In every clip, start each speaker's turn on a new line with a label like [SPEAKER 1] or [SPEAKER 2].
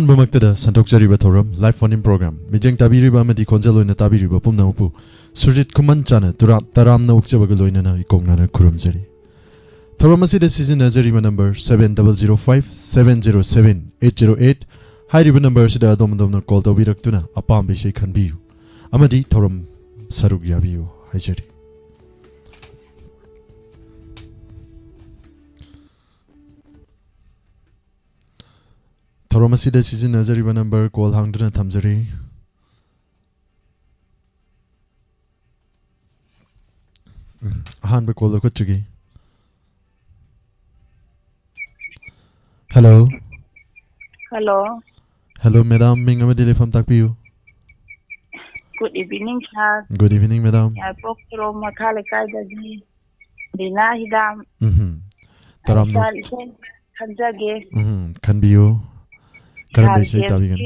[SPEAKER 1] Ahanbamaktada Santokjariba Thoram Live Phone-in Program Mijeng Tabiriba Amadi Khonjaloina Tabiriba Pumnamupu Surjit Kumanchana Taramna Ukjabaga Loinana Ikongnana Kurumjari Thoram asida sizinajariba number 7005-707-808 Hairiba number asida adomdamna call tawbiraktuna apambe shay khanbiyu amadi thoram saruk yabiyu haijari Thoram asida sizinajariba number call hangduna thamjari ahanba call khotchugi Hello.
[SPEAKER 2] Hello.
[SPEAKER 1] Hello, madam. Ming amadi lefam takpiyu.
[SPEAKER 2] Good evening, sir.
[SPEAKER 1] Good evening, madam.
[SPEAKER 2] I spoke to Makale Kaidagi. Dina Hidam.
[SPEAKER 1] Taram no.
[SPEAKER 2] Kanjage.
[SPEAKER 1] Kanbiyu. Karambe shay tabigan.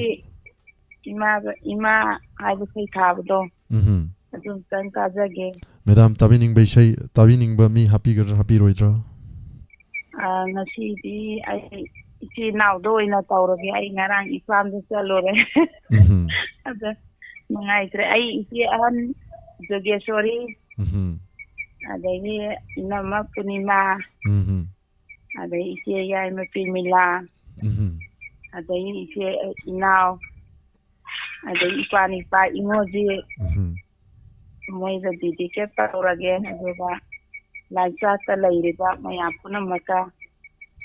[SPEAKER 2] Ima aibu say tabdo. Adun tan kajage.
[SPEAKER 1] Madam, tabining bay shay tabining ba mi happy roidra.
[SPEAKER 2] Ngasi ay ichi now do ina tawragi ay ngarang ipam sa salore ada mangai tre ay ichi an jogesori ada ini inama punima ada ichi ay mapimila ada ini ichi inaw ada ipani pa imoji moi da didi ke tawragi ada Laisa talairiba maya puna maka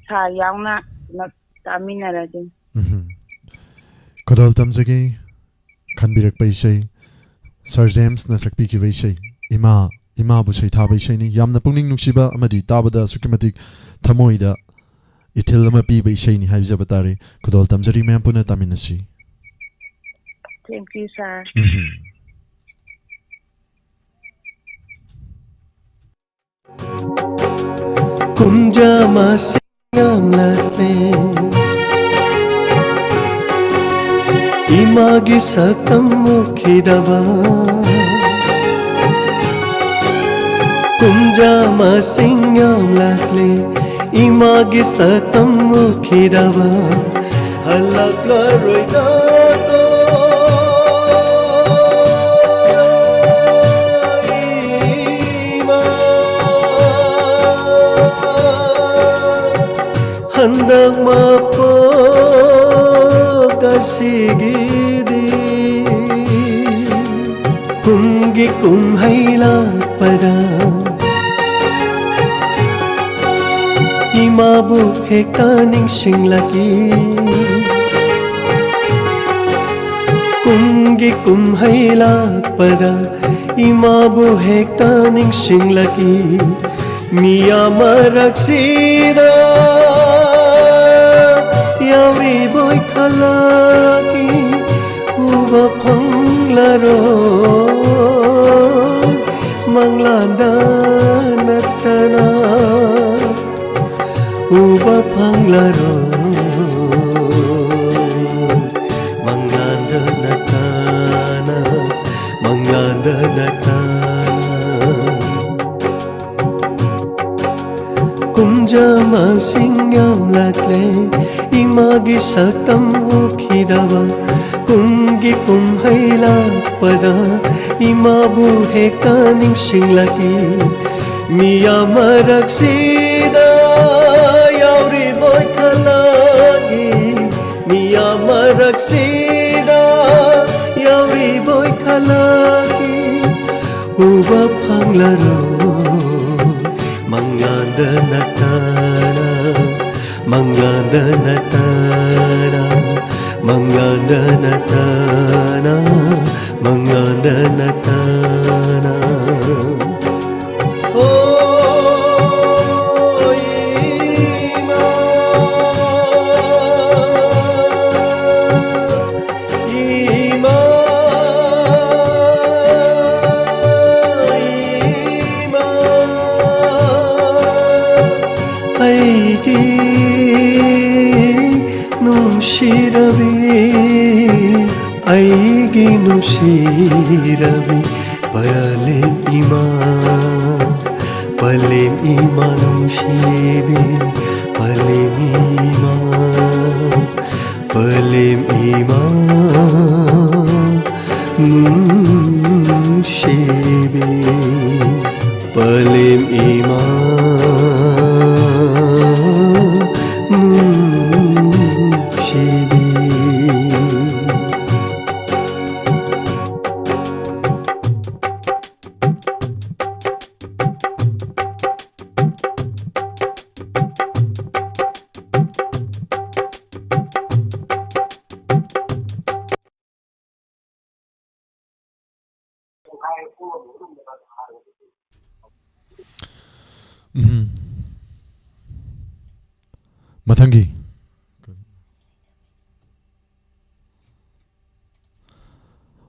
[SPEAKER 2] sa yauna na tamina rajin.
[SPEAKER 1] Kodol tamjagi khanbirak paisai Sir James na sakpi ki vaisai ima bu sai tha vaisai ni yamna pungning nuksiba amadi tabada sukimatik thamoida ithil ama pi vaisai ni haibja batare kodol tamjari mayam puna taminasi.
[SPEAKER 2] Thank you, sir.
[SPEAKER 3] Kunja masiyam latle Imagi sakam mukhidaba Kunja masiyam latle Imagi sakam mukhidaba Halak laroida Handak mapagkasigidi Kumgi kumhailak pada Imabu hekaning singlaki Kumgi kumhailak pada Imabu hekaning singlaki Miya maraksida Yauri boy kalaki uba panglaro manglanda natana uba panglaro manglanda natana manglanda natana Kunja masiyam lakle Imagi sakam mukhidaba Kumgi kumhailak pada Imabu hekaning singlaki Miya maraksida Yauri boy kalagi Miya maraksida Yauri boy kalagi Uba panglaro Manganda natana Manganda natana Manganda natana Manganda natana Oh Ima Ima Ima Aigi Aigi nushirabi Palim ima nushibi Palim ima Palim ima Nunsibi Palim ima Nunsibi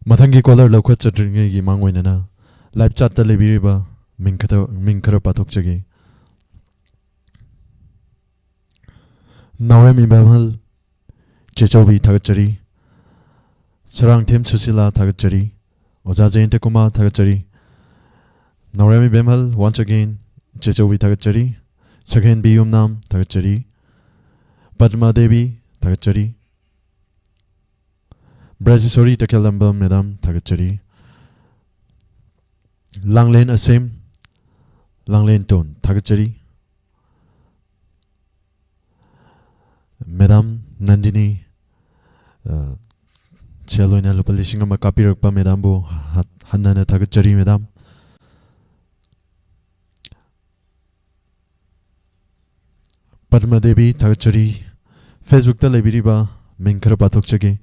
[SPEAKER 1] Mathangi caller lokhat chatringe gi mangwainana live chat ta lebiriba mingkhara pathok chagi Naurem Imamhal Chechobi Thagachari Sarang Them Susila Thagachari Oza Jayanta Kumar Thagachari Naurem Imamhal once again Chechobi Thagachari Sakhen Biyum Nam Thagachari Padma Devi Thagachari Brajisori Takelamba Madam Thagachari Langlen Asem Langlen Ton Thagachari Madam Nandini Cheloina Lupalishinga Makapirakpa Madambo Hanana Thagachari Madam Padma Devi Thagachari Facebook ta lebiriba Minkara Pathok Chage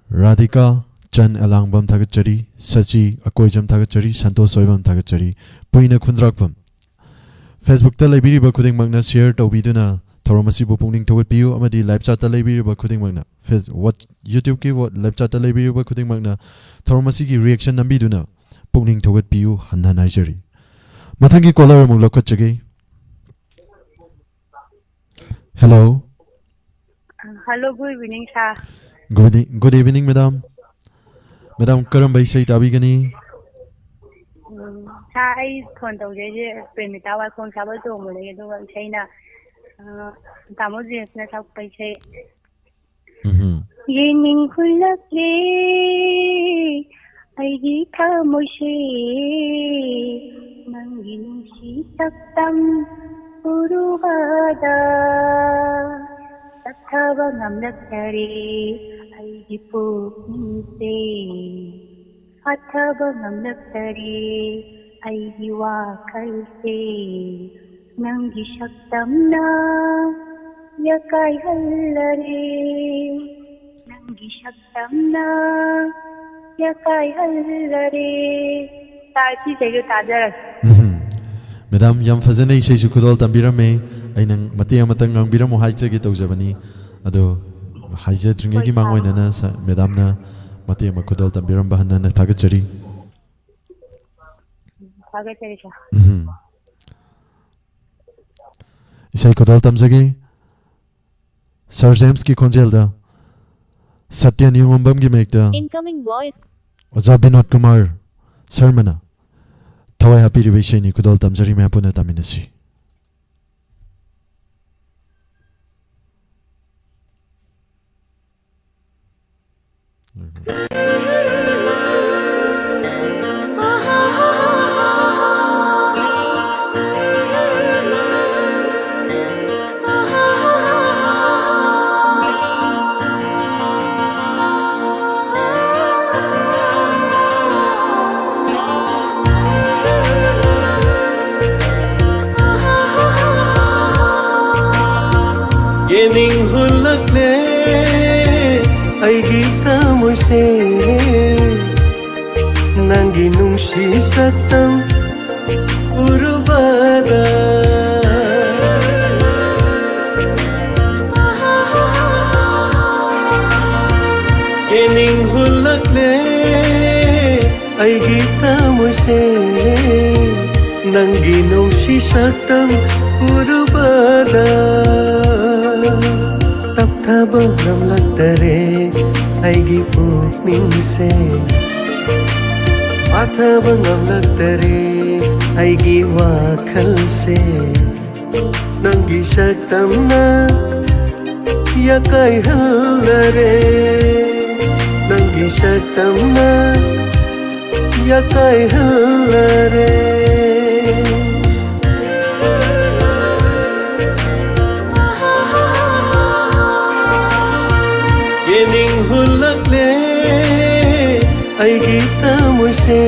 [SPEAKER 1] Radhika Chan Alangbam Thagachari Sachi Akoijam Thagachari Santos Soibam Thagachari Puina Kundrakbam Facebook ta lebiriba Kuding Magna share Tobiduna Toromasibu Pungning Towet Piu Amadi live chat ta lebiriba Kuding Magna what YouTube ki what live chat ta lebiriba Kuding Magna Toromasi ki reaction Nambiduna Pungning Towet Piu Hanna Nigeria Mathangi caller Mulokot Chage Hello.
[SPEAKER 2] Hello, good evening, sir.
[SPEAKER 1] Good evening, madam. Madam, karam bai sai tabi gani.
[SPEAKER 2] Sir, I phone to je premita wa phone sabal to mo le do sai na tamo je na sa pai sai. Ye ning khulak le ai gi tha mo she nang yin shi taktam Uruvada Tathava Namnaktare Aigipu Ninte Athava Namnaktare Aigiwa Kalse Nangi Shaktamna Yakai Hallare Nangi Shaktamna Yakai Hallare Tachi Segu Tajar
[SPEAKER 1] Madam yam fazana isai su khudol tambirame ainang mate amatang ngangbiramo haije gi tawjabani ado haije tringe gi mangwaina na madam na mate ma khudol tambiram bahana na thagachari isai khudol tamjage Sir James ki khonjelda Satya Niyumbam gi mekta
[SPEAKER 4] incoming voice
[SPEAKER 1] Oza Binod Kumar Sarmana Thawai happy revishini kudol tamjari me apuna taminasi
[SPEAKER 3] Yening hulak le Aigi kamoy se Nangi nungsi satam Urubada Yening hulak le Aigi kamoy se Nangi nungsi satam Urubada Tapthaba namlaktare aigi pukning se Pathaba namlaktare aigi wakhal se Nangi shaktamna ಯಾಕಾಯ್ಹಲ್ಲರೆ ನಂಗೆ ಶಕ್ತಮ್ಮ ಯಾಕಾಯ್ಹಲ್ಲರೆ ಏನಿಂಗ್ ಹುಲ್ಲಕ್ಲೆ ಐಗಿ ತಾಮುಸೆ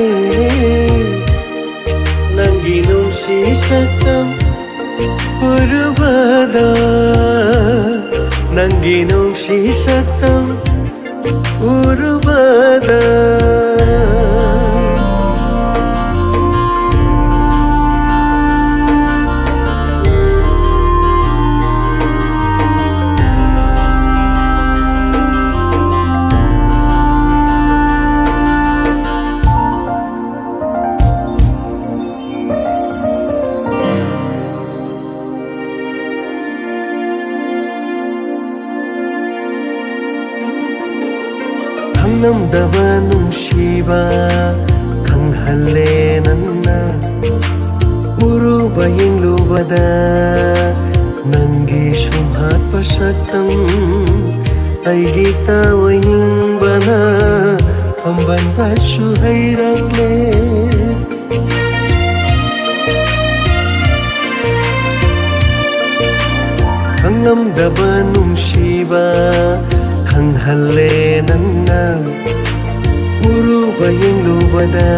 [SPEAKER 3] ನಂಗೆ ನುಂಸಿ ಶಕ್ತಂ ಪುರುಬದ ನಂಗೆ ನುಂಸಿ ಶಕ್ತಂ ಉರುಬದ ꯈꯪꯂꯝꯗꯕ ꯅꯨꯡꯁꯤꯕ ꯈꯪꯍꯜꯂꯦ ꯅꯪꯅ ꯎꯔꯨꯕ ꯌꯦꯡꯂꯨꯕꯗ ꯅꯪꯒꯤ ꯁꯨꯝꯍꯠꯄ ꯁꯛꯇꯝ ꯑꯩꯒꯤ ꯇꯥꯑꯣꯏꯅꯤꯡꯕꯅ ꯄꯥꯝꯕꯟꯕꯁꯨ ꯍꯩꯔꯛꯂꯦ ꯈꯪꯂꯝꯗꯕ ꯅꯨꯡꯁꯤꯕ ꯈꯪꯍꯜꯂꯦ ꯅꯪꯅ ꯎꯔꯨꯕ ꯌꯦꯡꯂꯨꯕꯗ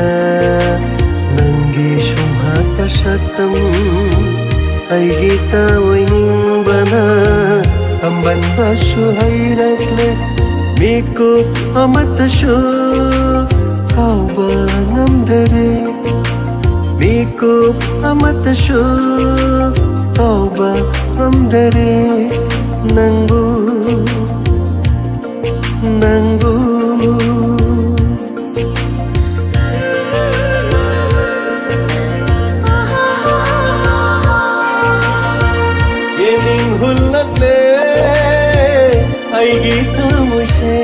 [SPEAKER 3] ꯅꯪꯒꯤ ꯁꯨꯝꯍꯠꯄ ꯁꯛꯇꯝ ꯑꯩꯒꯤ ꯇꯥꯑꯣꯏꯅꯤꯡꯕꯅ ꯄꯥꯝꯕꯟꯕꯁꯨ ꯍꯩꯔꯛꯂꯦ ꯃꯤꯀꯨꯞ ꯑꯃꯠꯇꯁꯨ ꯀꯥꯎꯕ ꯉꯝꯗꯔꯦ ꯃꯤꯀꯨꯞ ꯑꯃꯠꯇꯁꯨ ꯀꯥꯎꯕ ꯉꯝꯗꯔꯦ ꯅꯪꯕꯨ ನಂಗೂ ಏನಿಂಗ್ ಹುಲ್ಲಕ್ಲೆ ಐಗಿ ತಾಮುಸೆ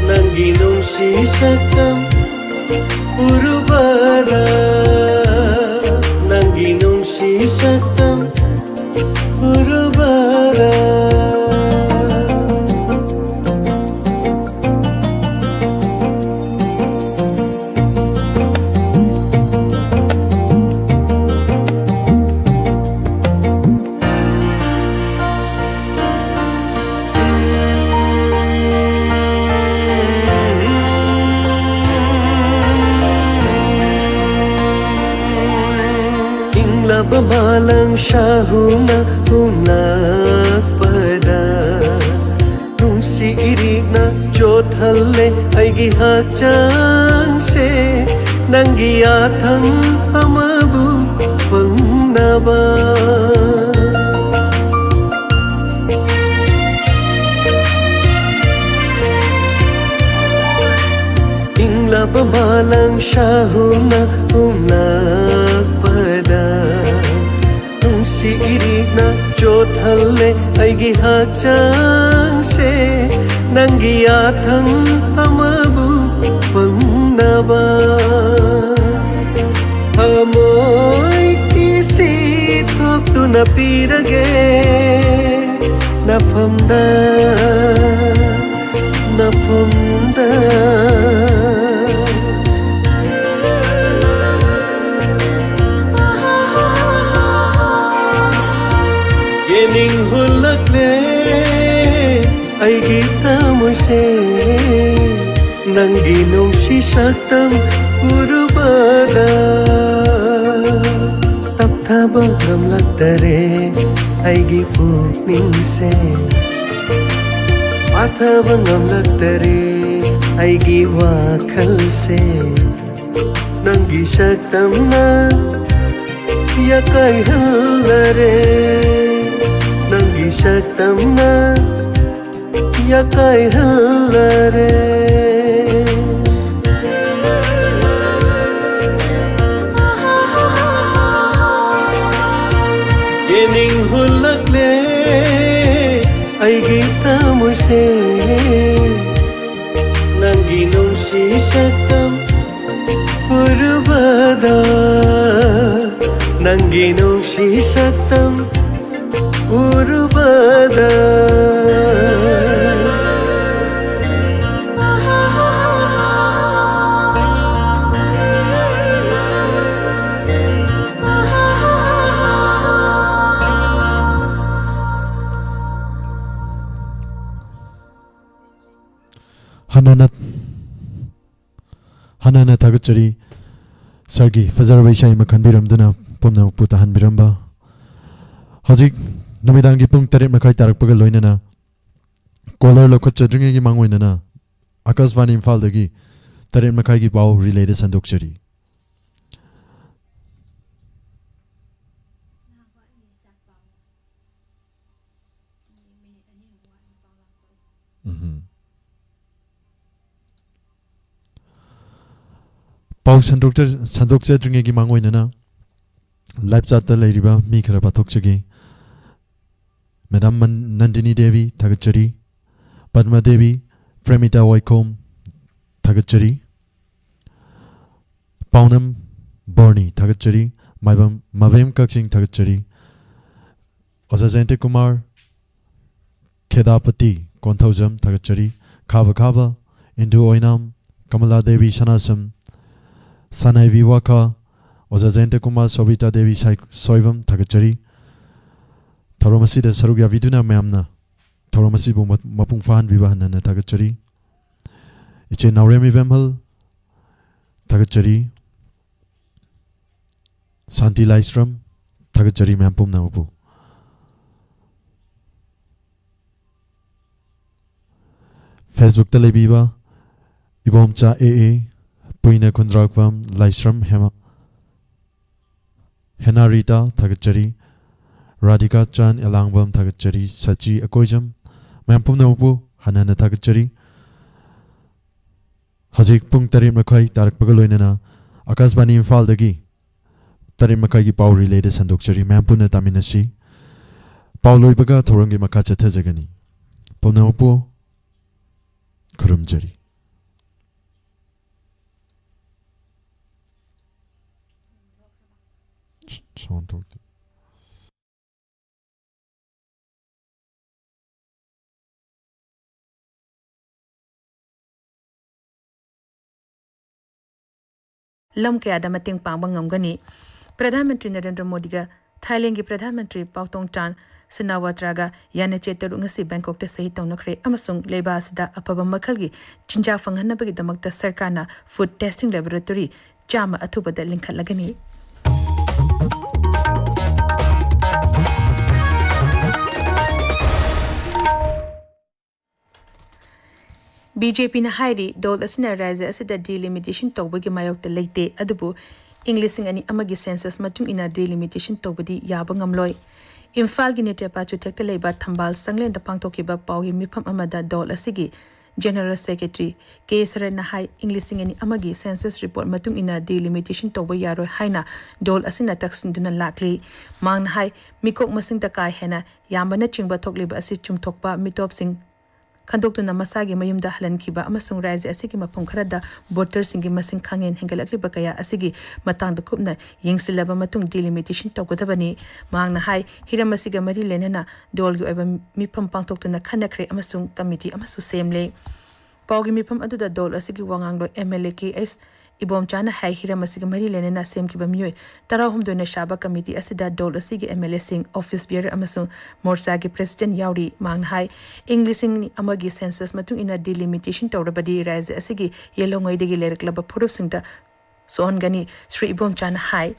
[SPEAKER 3] ನಂಗೆ ನುಂಸಿ ಶಕ್ತಂ ಉರುಬದ ನಂಗೆ ನುಂಸಿ ಶಕ್ತಂ ಉರುಬದ Bamalang siyahuna humnakpada Nung si irig na jothalle ay gihachang se Nang giyathang amabu pangnaba Ingla bamalang siyahuna humnakpada si irig na jothalle ay gihachang se nang giyathang amabu pangnaba amoy isitok tu napirage napamda Yening hulakle aigi tamoise nangi nungsi saktam urubada tapthaba ngamlaktare aigi pukningse pathaba ngamlaktare aigi wakhalse nangi saktam na yakaihallare ನಂಗೆ ಶಕ್ತಮ್ಮ ಯಾಕಾಯ್ಹಲ್ಲರೆ ಏನಿಂಗ್ ಹುಲ್ಲಕ್ಲೆ ಐಗಿ ತಾಮುಸೆ ನಂಗೆ ನುಂಸಿ ಶಕ್ತಂ ಪುರುಬದ ನಂಗೆ ನುಂಸಿ ಶಕ್ತಂ ಉರುಬದ
[SPEAKER 1] Hanana Tagachari Sargi Fazarway Shai Makanbiram Duna Pumna Puta Hanbiramba Hazik Namidangi Pung Tarit Makai Tarak Pagaloinana Kolar Lokocha Dringi Manguinana Akas Van Infaldagi Tarit Makai Pau related Sandokchari. Pau Sandokse Dringi Manguinana Life Chata Ladiba Mikara Patokchagi Madam Nandini Devi Tagachari Padma Devi Premita Waikom Tagachari Paunam Borni Tagachari Mavem Kaksing Tagachari Ozazente Kumar Kedapati Konthaujam Tagachari Kava Kava Indu Oinam Kamala Devi Shanasam Sanai Viwaka Ozazente Kumar Sobita Devi Soivam Tagachari Thauromasi da Sarugya Viduna Mayamna Thauromasi bu Mapung Fahan Vivahana Tagachari Iche Nauremi Vemhal Tagachari Santi Laistram Tagachari Mampum Nabu Facebook Telebiba Ibomcha AA Puina Kundrakvam Laistram Hema Henarita Tagachari Radhika Chan Elangvam Tagachari Sachi Akoijam Mampum Nabu Hanana Tagachari Hazik Pung Tarim Makai Tarak Pagaloinana Akasbani Infaldagi Tarim Makai Pau related Sandokchari Mampuna Taminasi Paulo Ibaga Torangi Makacha Tezagani Ponapo Kurumjari. Someone talked.
[SPEAKER 4] Lam kaya da mating pangbang ngamgani Pradhan Mantri Narendra Modi ga Thailand gi Pradhan Mantri Pautong Chan Sinawatraga yana chetar ngasi Bangkok ta sahi tawnakre amasung leba asida apaba makhalgi chinja fanghanabagi damakta sarkarna food testing laboratory chama athubada linkhatlagani BJP na hairi dol asina raja asida delimitation tawbagi mayokta leite adubu Englishing ani amagi census matung ina delimitation tawbadi yaba ngamloi Imphal gi nete pa chu thekta leiba thambal sanglen da pangthokiba pawgi mifam amada dol asigi General Secretary K. Sarana Hai Englishing ani amagi census report matung ina delimitation tawba yaroi haina dol asina taksin duna lakli mang hai mikok masing ta kai hena yamba na chingba thokliba asi chumthokpa mitop sing Kandokuna Masagi Mayumda Halankiba Amasung Rise Asiki Mapungkrada Voter Singi Masing Kangen Hengalakli Bakaya Asigi Matang the Kupna Yingsilaba Matung delimitation Tokotabani Mang Hai Hiramasiga Mari Lenana Dolgu Eva Mipam Pangtok to Nakanakre Amasung Committee Amasu Samele Pogi Mipam Aduda Dol Asigi Wanganglo MLKS Ibom Chana Hai Hiramasiga Mari Lenana Sam Kibamui Tarahum Dona Shaba Committee Asida Dol Asigi MLA Sing Office Bearer Amasung Morsagi President Yauri Mang Hai Englishing Amagi census Matung ina delimitation Taurabadi Rise Asigi Yelongai de Giler Club Puruf Singta Son Gani Sri Ibom Chana Hai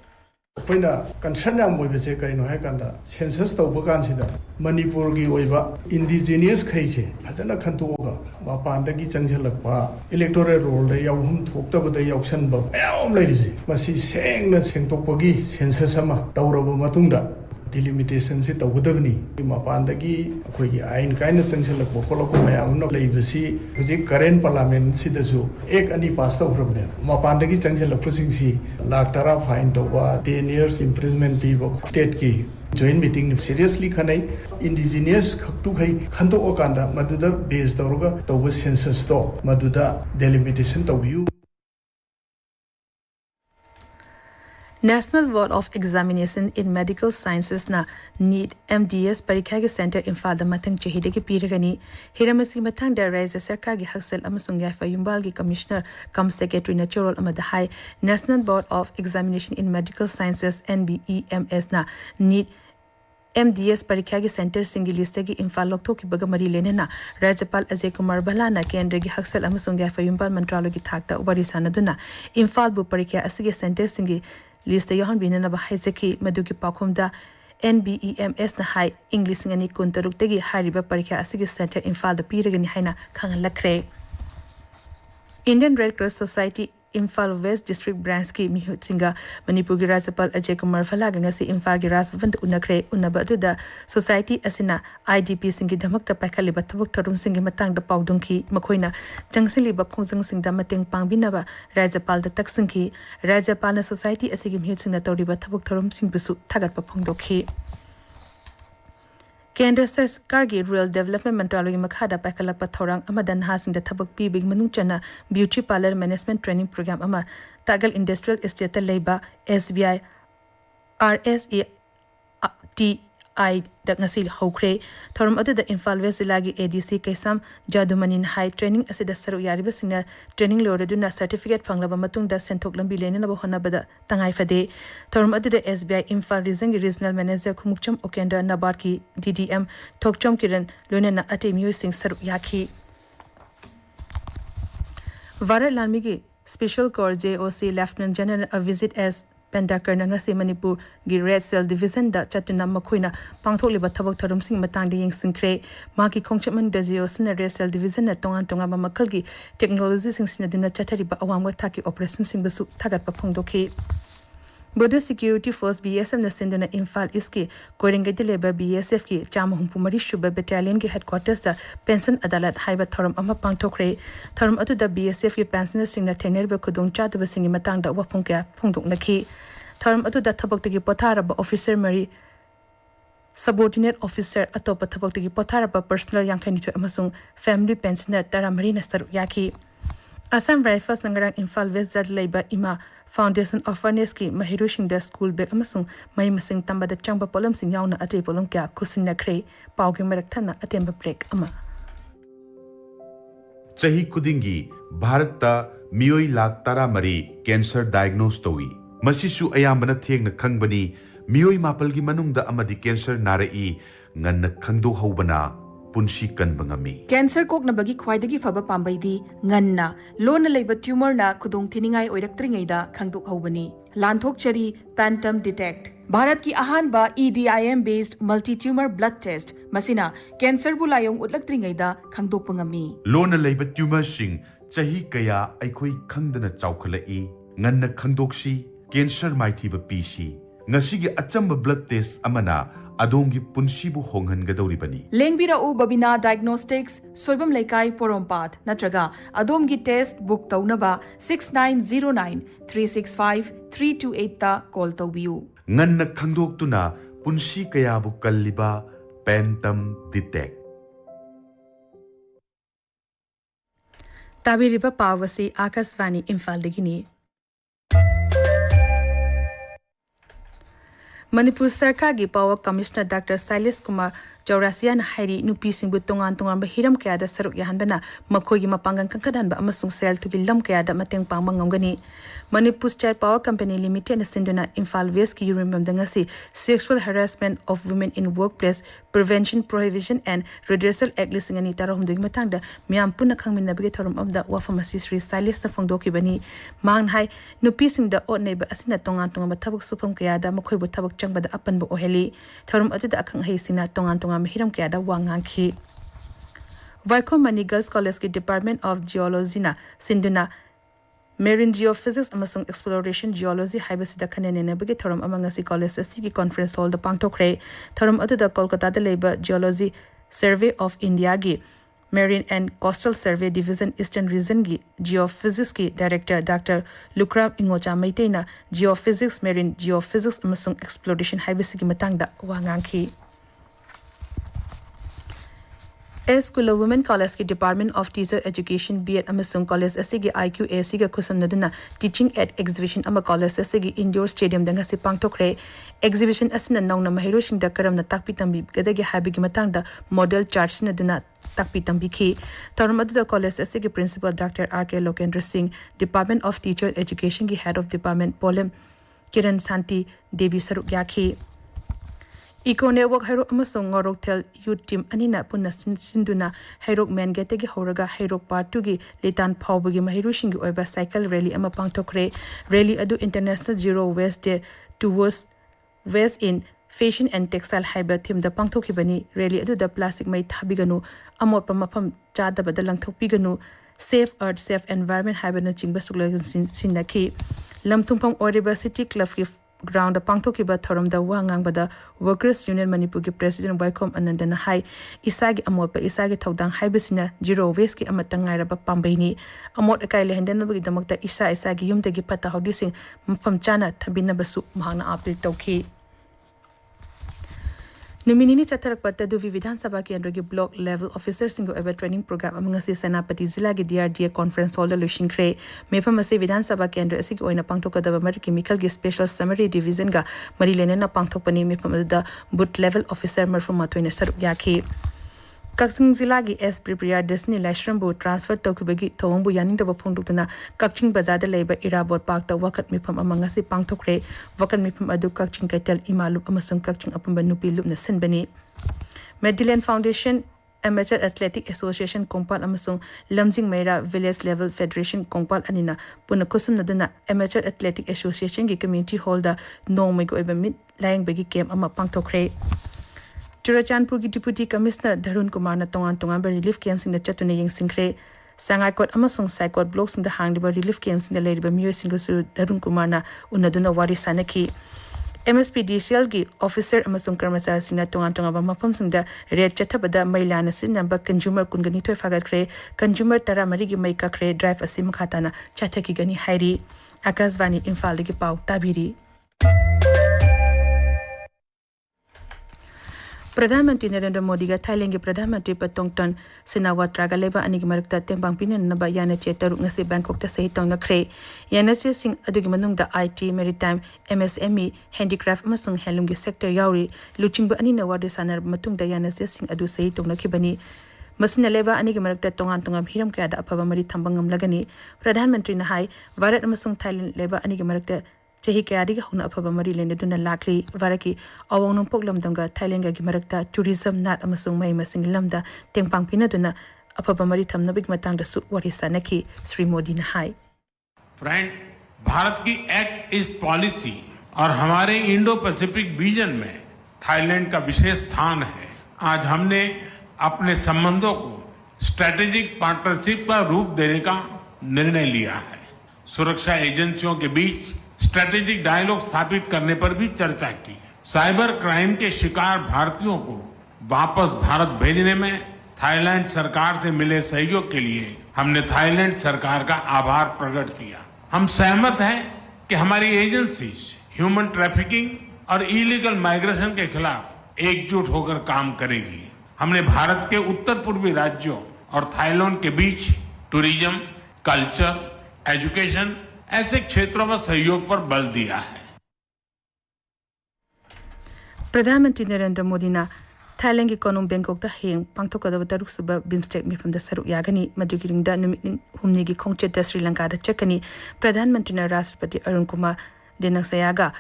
[SPEAKER 5] Poina concern am moibese karino hai kanda census tawba kansida Manipur gi oiba indigenous khaise phajana khantoga mapandagi changjalakpa electoral roll da yawhum thoktabada yawsanba mayam leirisi masi sengna sengtokpagi census ama tawraba matungda delimitation se tawgadabni mapandagi akhoi ain kaina changjalakpa kolakpa mayam na leibasi huji current parliament sidasu ek ani pass tawrabne mapandagi changjalakpa singsi lakh tara fine tawba 10 years imprisonment pibo state ki joint meeting seriously khanai indigenous khaktu khai khanto okanda maduda base tawruga tawba census to maduda delimitation tawyu
[SPEAKER 4] National Board of Examination in Medical Sciences na NEET MDS Parikha Center Imphal da matang chahide ki piragani Hiramasi matang da Raisa Sarkar gi Haksel amasung Yafa Yumbal gi Commissioner Cum Secretary na Chorol amada Hai National Board of Examination in Medical Sciences NBEMS na NEET MDS परीक्षा की centre सिंगी list की इम्फाल लोकथोकिबगा मरी लेनेना राज्यपाल अजय कुमार भल्लाना केंद्र की हक्सल अमसुंग याफयुंपाल मंत्रालय की थाकता वरी सानदुना इम्फाल बु परीक्षा असगी सेंटर सिंगी लिस्ट याहनबिनना हाइजकी मदुगी पाखुमदा NBEMS na hai English ngani kuntaruk tegi hariba parikha asigi center Imphal da piragani haina khangalakre Indian Red Cross Society Imphal West District Branch ki mihut singa Manipur gi Rajapal Ajay Kumar Phalaga ngasi Imphal gi Rajbhavan unakre unaba da society asina IDP singi dhamakta paikaliba thabuk tharum singi matang da paudungki makhoina changsiliba khongjang singda mateng pangbinaba Rajapal da taksingki Rajapal na society asigi mihut singna tawriba thabuk tharum singbusu thagatpa phongdokhi Kendra Sarkar gi Rural Development Mantraloy makhada paikalakpa thorang amadan hasing da thabak pi big manungchana Beauty Parlor Management Training Program ama Tagal Industrial Estate Leba SBI RSA TI da ngasi hokre thorum adu da Imphal West Zilagi ADC Kaisam Jadumanin High Training asida saru yariba singna training loraduna certificate phanglaba matung da senthok lambi lena ba honabada tangai fade thorum adu da SBI Imphal Regional Manager Khumukcham Okenda Nabar ki DDM Thokcham Kiran lonena atemiyo sing saru yakhi Varat Lanmi ki Special Corps JOC Lieutenant General a visit as Pendakar ngasi Manipur gi Red Cell Division da chatuna makhoina pangtholiba thabak tharum sing matang de yeng singkre maki khongchapman da JOC na Red Cell Division na tonga ba makal gi technology sing sinadina chathariba awamga thaki operation sing basu thagat pa phongdokhi Border Security Force BSF na sinduna Imphal iski Korengai de leba BSF ki chamhumpu shuba battalion ki headquarters da pension adalat haiba thorum ama pangthokre thorum atu da BSF ki pensioner sing na thengner ba khudong cha da singi matang da wapung kya phongdok nakhi thorum atu da thabak tagi pothara ba officer mari subordinate officer atopa thabak tagi pothara ba personal yangkhani thu amasung family pensioner taramari nastaru yakhi Assam Rifles nangarang Imphal West da leba ima Foundation of Fairness ki Mahirushin da school bag amasung mai masing tamba da changba polam sing yauna ate polom kya kusin na kre paugi marak thana atemba break ama
[SPEAKER 6] Chahi kudingi Bharat miyoi lakh tara mari cancer diagnose towi masisu ayambana thengna khangbani miyoi mapal gi manung da amadi cancer narai nganna khangdo hobana punshi kanba ngami
[SPEAKER 4] Cancer kokna bagi khwaidagi phaba pambaidi nganna lona leiba tumor na khudong thiningai oiraktringai da khangdok hobani lanthok chari Phantom Detect Bharat ki ahan ba EDIM based multi tumor blood test masina cancer bu layong utlaktringai da khangdok pangami
[SPEAKER 6] lona leiba tumor sing chahi kaya aikhoi khangdana chawkhalai nganna khangdokshi cancer maithiba pisi ngasigi achamba blood test amana Adongi Punshibu Hongan Gadoribani.
[SPEAKER 4] Lengbira U Babina Diagnostics, Soibam Laikai Porompat, Natraga, Adomgi Test Book Taunaba 6909 365 328 ta call to view.
[SPEAKER 6] Nganna Khandok Tuna Punshi Kayabu Kaliba Phantom Detect.
[SPEAKER 4] Tabiriba Pawasi Akasvani Imphal Digini. Manipur Sarkar gi Power Commissioner Dr. Silas Kumar Chaurasia na hairi nupi singbu tongan ba hiram kaya da saruk yahanbana makhoi gi mapangang kangkadan ba amasung sel tugi lam kaya da mateng pangmang ngomgani Manipur State Power Company Limited na sinduna Imphal West ki yurimam dangasi Sexual Harassment of Women in Workplace Prevention Prohibition and Redressal Act lisingani tarahum dugi matang da miyam puna khangmin na bigi tharum amda wa pharmacy Sri Silas na phongdoki bani mang hai nupi sing da ot nei ba asina tongan ba thabuk supam kaya da makhoi bu thabuk changba da apan bu oheli tharum atu da akhang hai sina tongan hiram kaya da wangang ki Vaiko Mani Girls College ki Department of Geology na sinduna Marine Geophysics amasung Exploration Geology haibasida khanene ne bagi thorum amanga si college asi ki conference hall da pangtokre thorum adu da Kolkata da labor Geology Survey of India gi Marine and Coastal Survey Division Eastern Region gi Geophysics ki Director Dr. Lukram Ingocha Maitena Geophysics Marine Geophysics amasung Exploration haibasigi matang da wangang ki School of Women College ki Department of Teacher Education B.Ed amasung College asigi IQAC ga kusamnaduna Teaching at Exhibition ama College asigi Indoor Stadium danga si pangtokre exhibition asina nauna mahiro sing da karamna takpi tambi gadagi habigi matangda model chart sinaduna takpi tambi ki tarum adu college asigi Principal Dr. R.K. Lokendra Singh Department of Teacher Education ki Head of Department Polem Kiran Santi Devi Saruk Yakhi Eco Network Hairok Amasong Ngoroktel Youth Team Anina Puna Sinduna Hairok Men Getegi Horaga Hairok Part 2 gi Litan Paubagi Mahirushingi Oiba Cycle Rally Ama Pangtokre Rally Adu International Zero Waste Day towards Waste in Fashion and Textile Haiba Team the Pangtokibani Rally Adu the Plastic Mai Thabiganu Amot Pamapam Chada Badalang Topiganu Safe Earth Safe Environment Haibana Chingba Suglagan Sinaki Lamtungpam Oriba City Club ground the Pangtokiba Thorum the WAHONG Bada Workers Union Manipur President WAHONG Anandana Hai Isagi Amopa Isagi Todang Haibasina Zero Waste ki Amatangai Raba Pambaini Amot Akaile Hendanabagi Damakta Isagi Yumtagi Pata Hodising Mupam Chana Tabina Basu Mahana Apil Toki Numinini Chatarak Pata do Vividhan Sabha Kendra block level officers single ever training program among us Senapati Zilla DRDA conference holder Lushin Cray Mepamasi Vidhan Sabha Kendra Asik Oina Pangtoka the Chemical Special Summary Division ga Marilena Pangtopani Mepamada boot level officer Murfumatoina Sarup Yaki Kakching Zilagi S Prepare Destiny Lashrambu transfer Tokubagi Tombu Yaning the Pondutana Kakching Bazada Labor Irabot Park the Wakat Mipam among us Pangtokre Wakan Mipam Adu Kakching Kaitel Imalup Amasung Kakching Apabanupi Lupna Sinbani Medillion Foundation Amateur Athletic Association Kompal Amasung Lamjing Meira Village Level Federation Kompal Anina Punakusum Nadana Amateur Athletic Association gi Community Holder No Mego Ebamit Lying Bagi Game Ama Pangtokre Churachandpur Deputy Commissioner Dharun Kumar na tongan relief camps in the Chatune Yang Sinkre Sangai Court Amasung Sai Court blocks in the hang relief camps in the Lady Bamu Single Dharun Kumar na Unaduna Wari Sanaki MSPDCL gi officer Amasung Karmasar Sina tongan Mapam Sunda Red Chatabada Mailana Sin number consumer Kunganito Fagakre consumer Tara Marigi Maikakre drive Asim Khatana Chataki Gani Hairi Akasvani Infaligi Pau Tabiri Pradhanmantri Narendra Modi ga Thailand ge Pradhanmantri Patongton Sinawat Ragaleba Anigi Marakta Tembang Pinan Naba Yana Chetaru ngasi Bangkok ta Sahi Tongna Kre Yana che sing adugi manungda IT Maritime MSME Handicraft amasung Handloom ge sector yauri Luchingba ani na wadi sanar matungda Yana che sing adu Sahi Tongna Kibani Masina leba anigi marakta tongan hiram kaya da apaba mari thambangam lagani Pradhanmantri na hai Varat amasung Thailand leba anigi marakta Chahi Kayadiga Huna Apaba Mari Lenduna Lakli Varaki Awang Poglam Danga Thailand gi marakta tourism nat amasung mai masing lamda tengpang pinaduna Apaba Mari Thamna big matang da su warisanaki Sri Modi na hai
[SPEAKER 7] friend Bharat की act east policy और हमारे Indo Pacific vision में Thailand का विशेष स्थान है आज हमने अपने संबंधों को स्ट्रेटेजिक पार्टनरशिप का रूप देने का निर्णय लिया है सुरक्षा एजेंसियों के बीच स्ट्रेटेजिक डायलॉग स्थापित करने पर भी चर्चा की साइबर क्राइम के शिकार भारतीयों को वापस भारत भेजने में थाईलैंड सरकार से मिले सहयोग के लिए हमने थाईलैंड सरकार का आभार प्रकट किया हम सहमत हैं कि हमारी एजेंसीज ह्यूमन ट्रैफिकिंग और इलीगल माइग्रेशन के खिलाफ एकजुट होकर काम करेगी हमने भारत के उत्तर पूर्वी राज्यों और थाईलैंड के बीच टूरिज्म कल्चर एजुकेशन ऐसे क्षेत्रों में सहयोग पर बल दिया है
[SPEAKER 4] Pradhanmantri Narendra Modi na Thailand gi konung Bangkok da heng pangthokadaba taruk suba bimstek mifam da saruk yagani madugi ringda numit humni gi khongchet da Sri Lanka da chakani Pradhanmantri na Rashtrapati Arun Kumar denak sayaga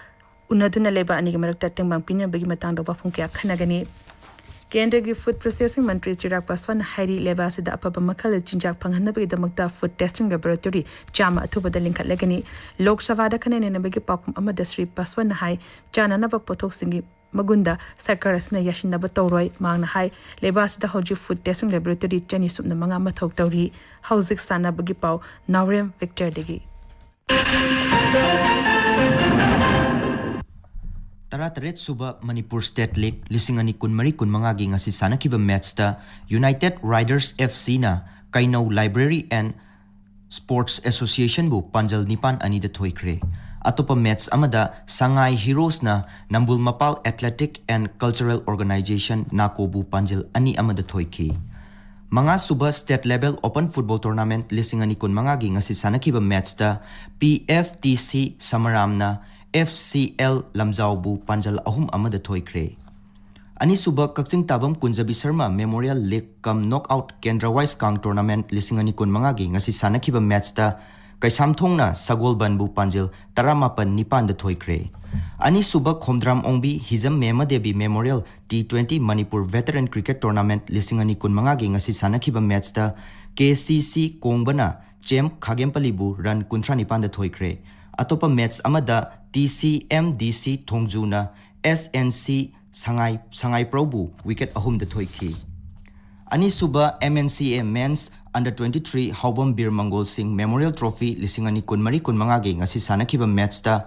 [SPEAKER 4] unaduna leba ani gi marakta tengbang pinya bagi matang da wafung kya khanagani Kendra gi Food Processing Mantri Chirag Paswan Hairi leba sida apaba makal chinjak panghanna bagi damakta food testing laboratory chama athuba da linkat lagani Lok Sabha da khanene na bagi pakum amada Sri Paswan hai chana na ba pothok singi Magunda Sarkar asna yashin naba tawroi mangna hai lebas da hoji food testing laboratory chani sumna manga mathok tawri hauzik sana bagi pau Naurem Victor degi
[SPEAKER 8] Tarat Suba Manipur State League Lisingani Kunmari Kunmangagi ngasi sanakiba match ta United Riders FC na Kainau Library and Sports Association bu Panjal Nipan ani da thoikre Atopa match amada Sangai Heroes na Nambul Mapal Athletic and Cultural Organization Nakobu Panjal ani amada thoiki Manga Suba State Level Open Football Tournament Lisingani Kunmangagi ngasi sanakiba match ta PFTC Samaram na FCL Lamjaubu Panjal Ahum Amada Thoikre Ani Suba Kakching Tabam Kunjabi Sharma Memorial League Kam Knockout Kendra Wise Kang Tournament Lisingani Kunmangagi ngasi sanakiba match ta Kaisamthongna Sagolbanbu Panjil Taramapan Nipan da Thoikre. Ani Suba Khomdram Ongbi Hizam Mema Devi Memorial T20 Manipur Veteran Cricket Tournament Lisingani Kunmangagi ngasi sanakiba match da KCC Kongbana Chem Khagempalibu run Kuntra Nipan da Thoikre. Atopa match amada TCMDC Thongjuna SNC Sangai Probu wicket ahum da Thoiki. Ani Suba MNCA Men's Under 23 Haubam Bir Mangol Singh Memorial Trophy Lisingani Kunmari Kunmangagi ngasi sanakiba match da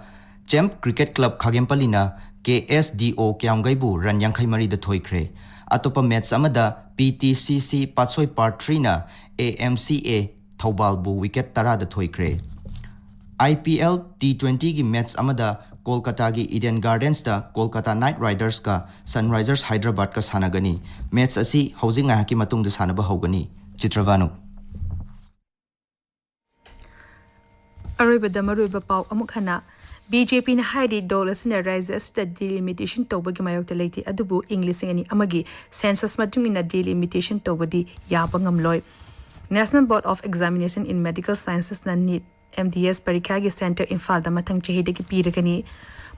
[SPEAKER 8] Champ Cricket Club Khagempalina KSDO Kyamgaibu run Yankai Mari da Thoikre. Atopa match amada PTCC Patsoi Part 3 na AMCA Thaubalbu wicket tara da Thoikre. IPL T20 gi match amada Kolkata gi Eden Gardens da Kolkata Knight Riders ka Sunrisers Hyderabad ka sanagani. Match asi housing ngahaki matung da sanaba hogani. Chitravanu.
[SPEAKER 4] Aroiba da maruiba pau amuk hana BJP na haidi dol asina rise asida delimitation tawbagi mayokta leiti adubu English ngani amagi census matung ina delimitation tawbadi yaba ngamloy. National Board of Examination in Medical Sciences na NEET MDS Parikagi Center Imphal da matang chehidagi piragani.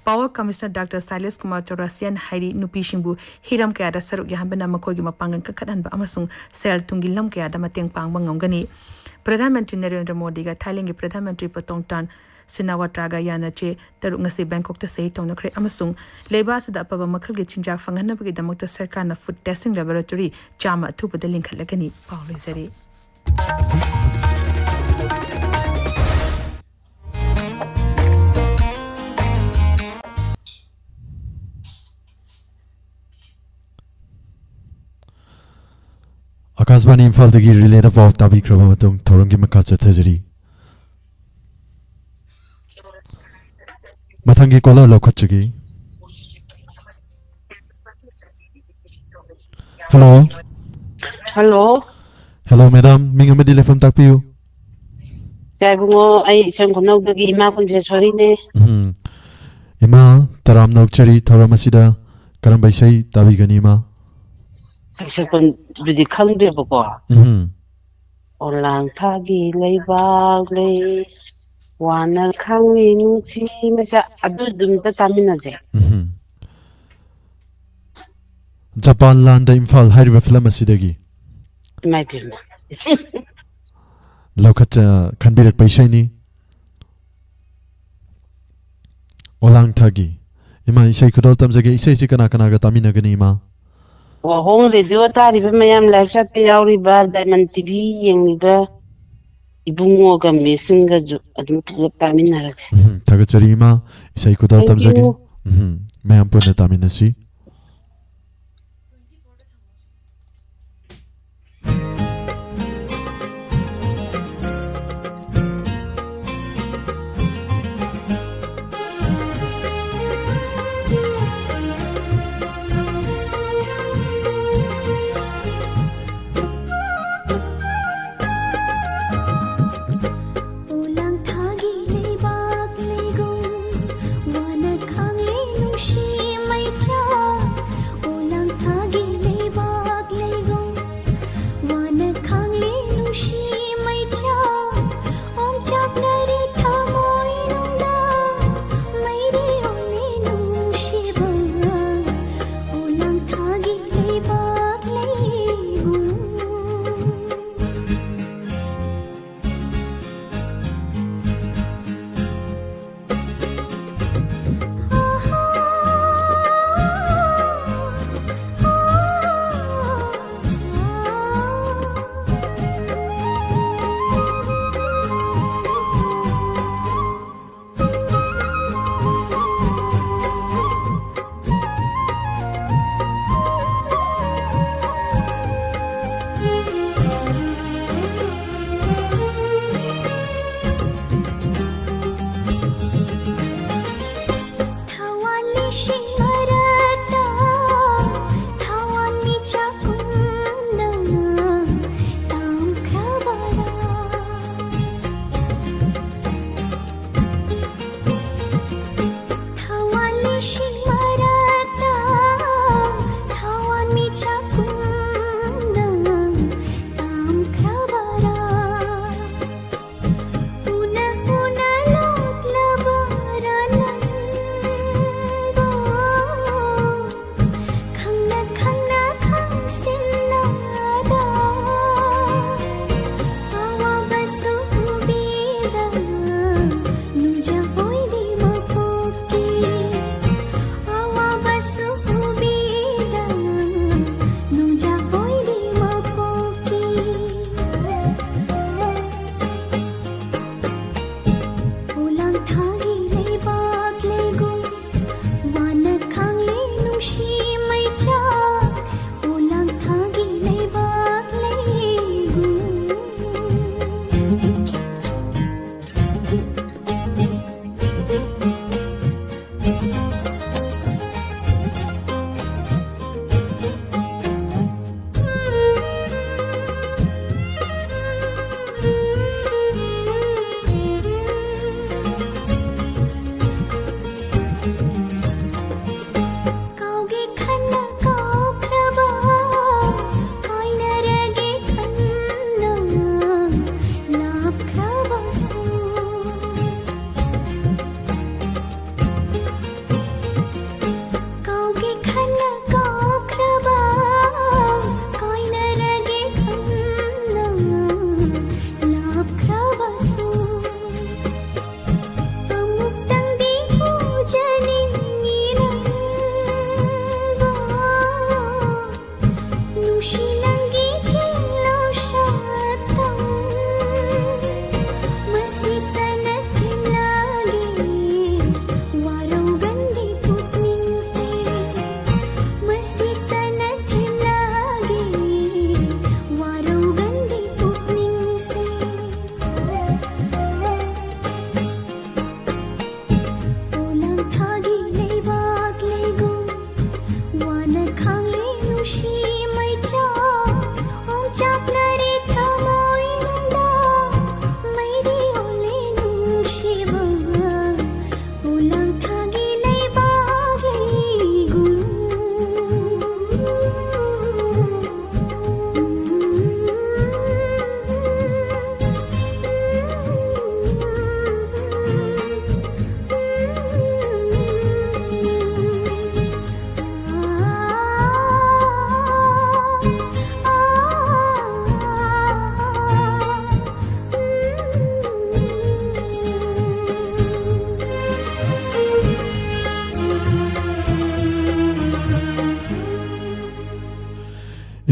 [SPEAKER 4] Power Commissioner Dr. Silas Kumar Chaurasian Hairi Nupishimbu Hiram Kayada Saruk Yahambana Makogi Mapangan Kakadan ba amasung sel tungilam Kayada mateng pangbang ngongani. Pradhan Mantri Narendra Modi ga Thailand gi Pradhan Mantri Patongtan Sinawatraga yana che taruk ngasi Bangkok ta sei tong nakre amasung leba sada apaba makhal gi chinjak fangan bagi damak ta sarkar na food testing laboratory chama thupa da link lagani Paulo Zari.
[SPEAKER 1] Akasbani Imphal dagi relay da paw tabi kraba matung thorongi makha chathajari. Mathangi caller lokhatchagi. Hello.
[SPEAKER 9] Hello.
[SPEAKER 1] Hello madam, minga madi telefon takpiu.
[SPEAKER 9] Jai bungo ai sangkunau dagi ima kunje sorry ne.
[SPEAKER 1] Ima taram nokchari thoramasida karam baisai tabi gani ma.
[SPEAKER 9] Saksekon dudi khangde bako. Olang thagi leibag le wana khangwi nungchi mesa adu dum ta tamina je.
[SPEAKER 1] Japan land Imphal hariba film asidagi.
[SPEAKER 9] My film.
[SPEAKER 1] Lokhat khanbirak paisai ni. Olang thagi. Ima isai kudol tamjage isai si kana ga tamina gani ma.
[SPEAKER 9] WAHONG radio tari ba mayam live chat te yauri ba Diamond TV yengi ba ibungo ga mesin ga ju adum tamina rase.
[SPEAKER 1] Thagachari ma isai kudol tamjage. Mayam puna tamina si.
[SPEAKER 10] Wana khang le nung shi mai cha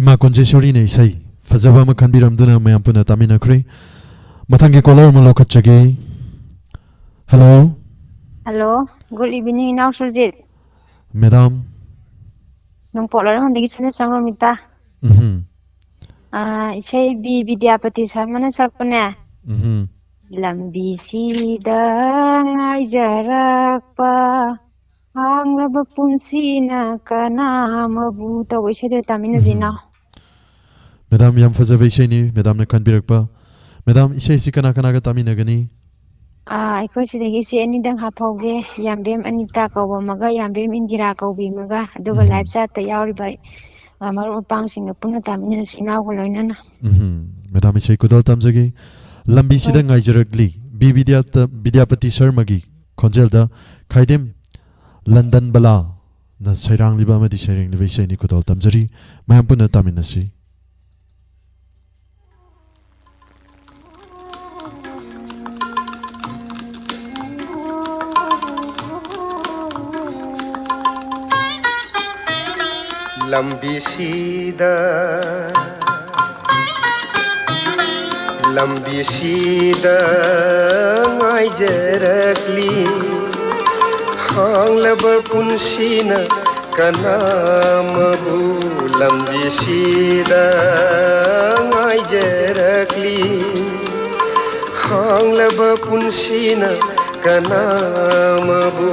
[SPEAKER 1] Ima Konjeshwari ne isai fazaba ma khanbiramduna mayam puna taminakre mathangi caller ma lokhatchage. Hello.
[SPEAKER 10] Hello, good evening now Surjit.
[SPEAKER 1] Madam.
[SPEAKER 10] Nung polar hon degi sene sangromita. Isai bi Vidyapati Sarmana sakpane. Lambi sida ngaijarakpa hanglaba punsina kana mabu to isai de tamina jina.
[SPEAKER 1] Madam yam fazaba isai ni madam na khanbirakpa. Madam isai si kana kana ga taminagani.
[SPEAKER 10] Aiko sidagi si anidang hapauge yambem Anita kauba maga yambem Indira kaubi maga aduga live chat ta yauriba maru pang singa puna tamina sinau ko loinana.
[SPEAKER 1] Madam isai kudal tamjage lambi sida ngaijarakli bi Vidyapati Sharma gi khonjelda khaidem London bala na sairang liba amadi sairang liba isai ni kudal tamjari mayam puna taminasi.
[SPEAKER 3] Lambi sida ngaijarakli hanglaba punsina kanamabu lambi sida ngaijarakli hanglaba punsina kanamabu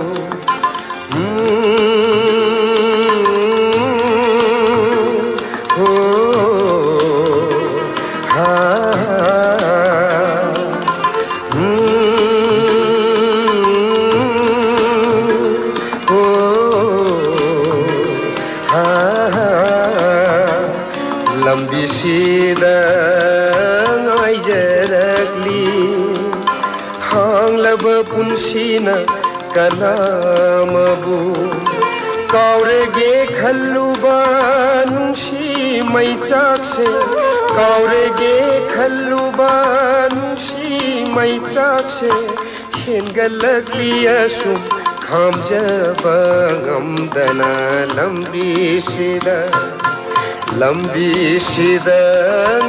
[SPEAKER 3] lambi sida ngaijarakli hanglaba punsina kanamabu kaurege khalluba nungsi maichakse kaurege khalluba nungsi maichakse khengalakli asum khamjaba ngamdana lambi sida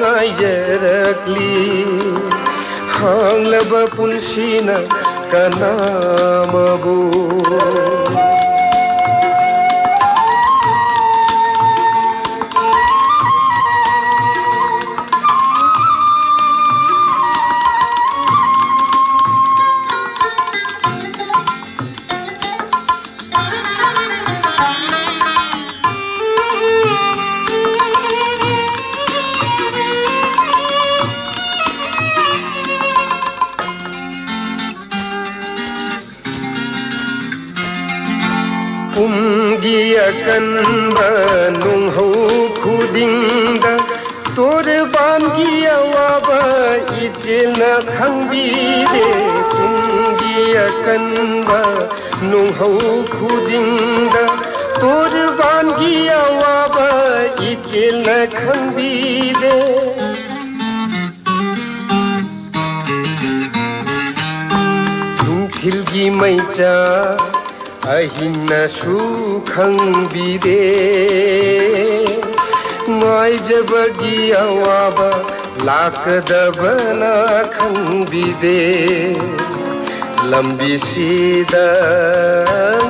[SPEAKER 3] ngaijarakli hanglaba punsina कनामबु Umgi akanba nunghau khudingda torban gi awaba ichilna khangbide umgi akanba nunghau khudingda torban gi awaba ichilna khangbide nungthilgi maicha ahinna su khangbide ngaijabagi awaba lakadabana khangbide lambi sida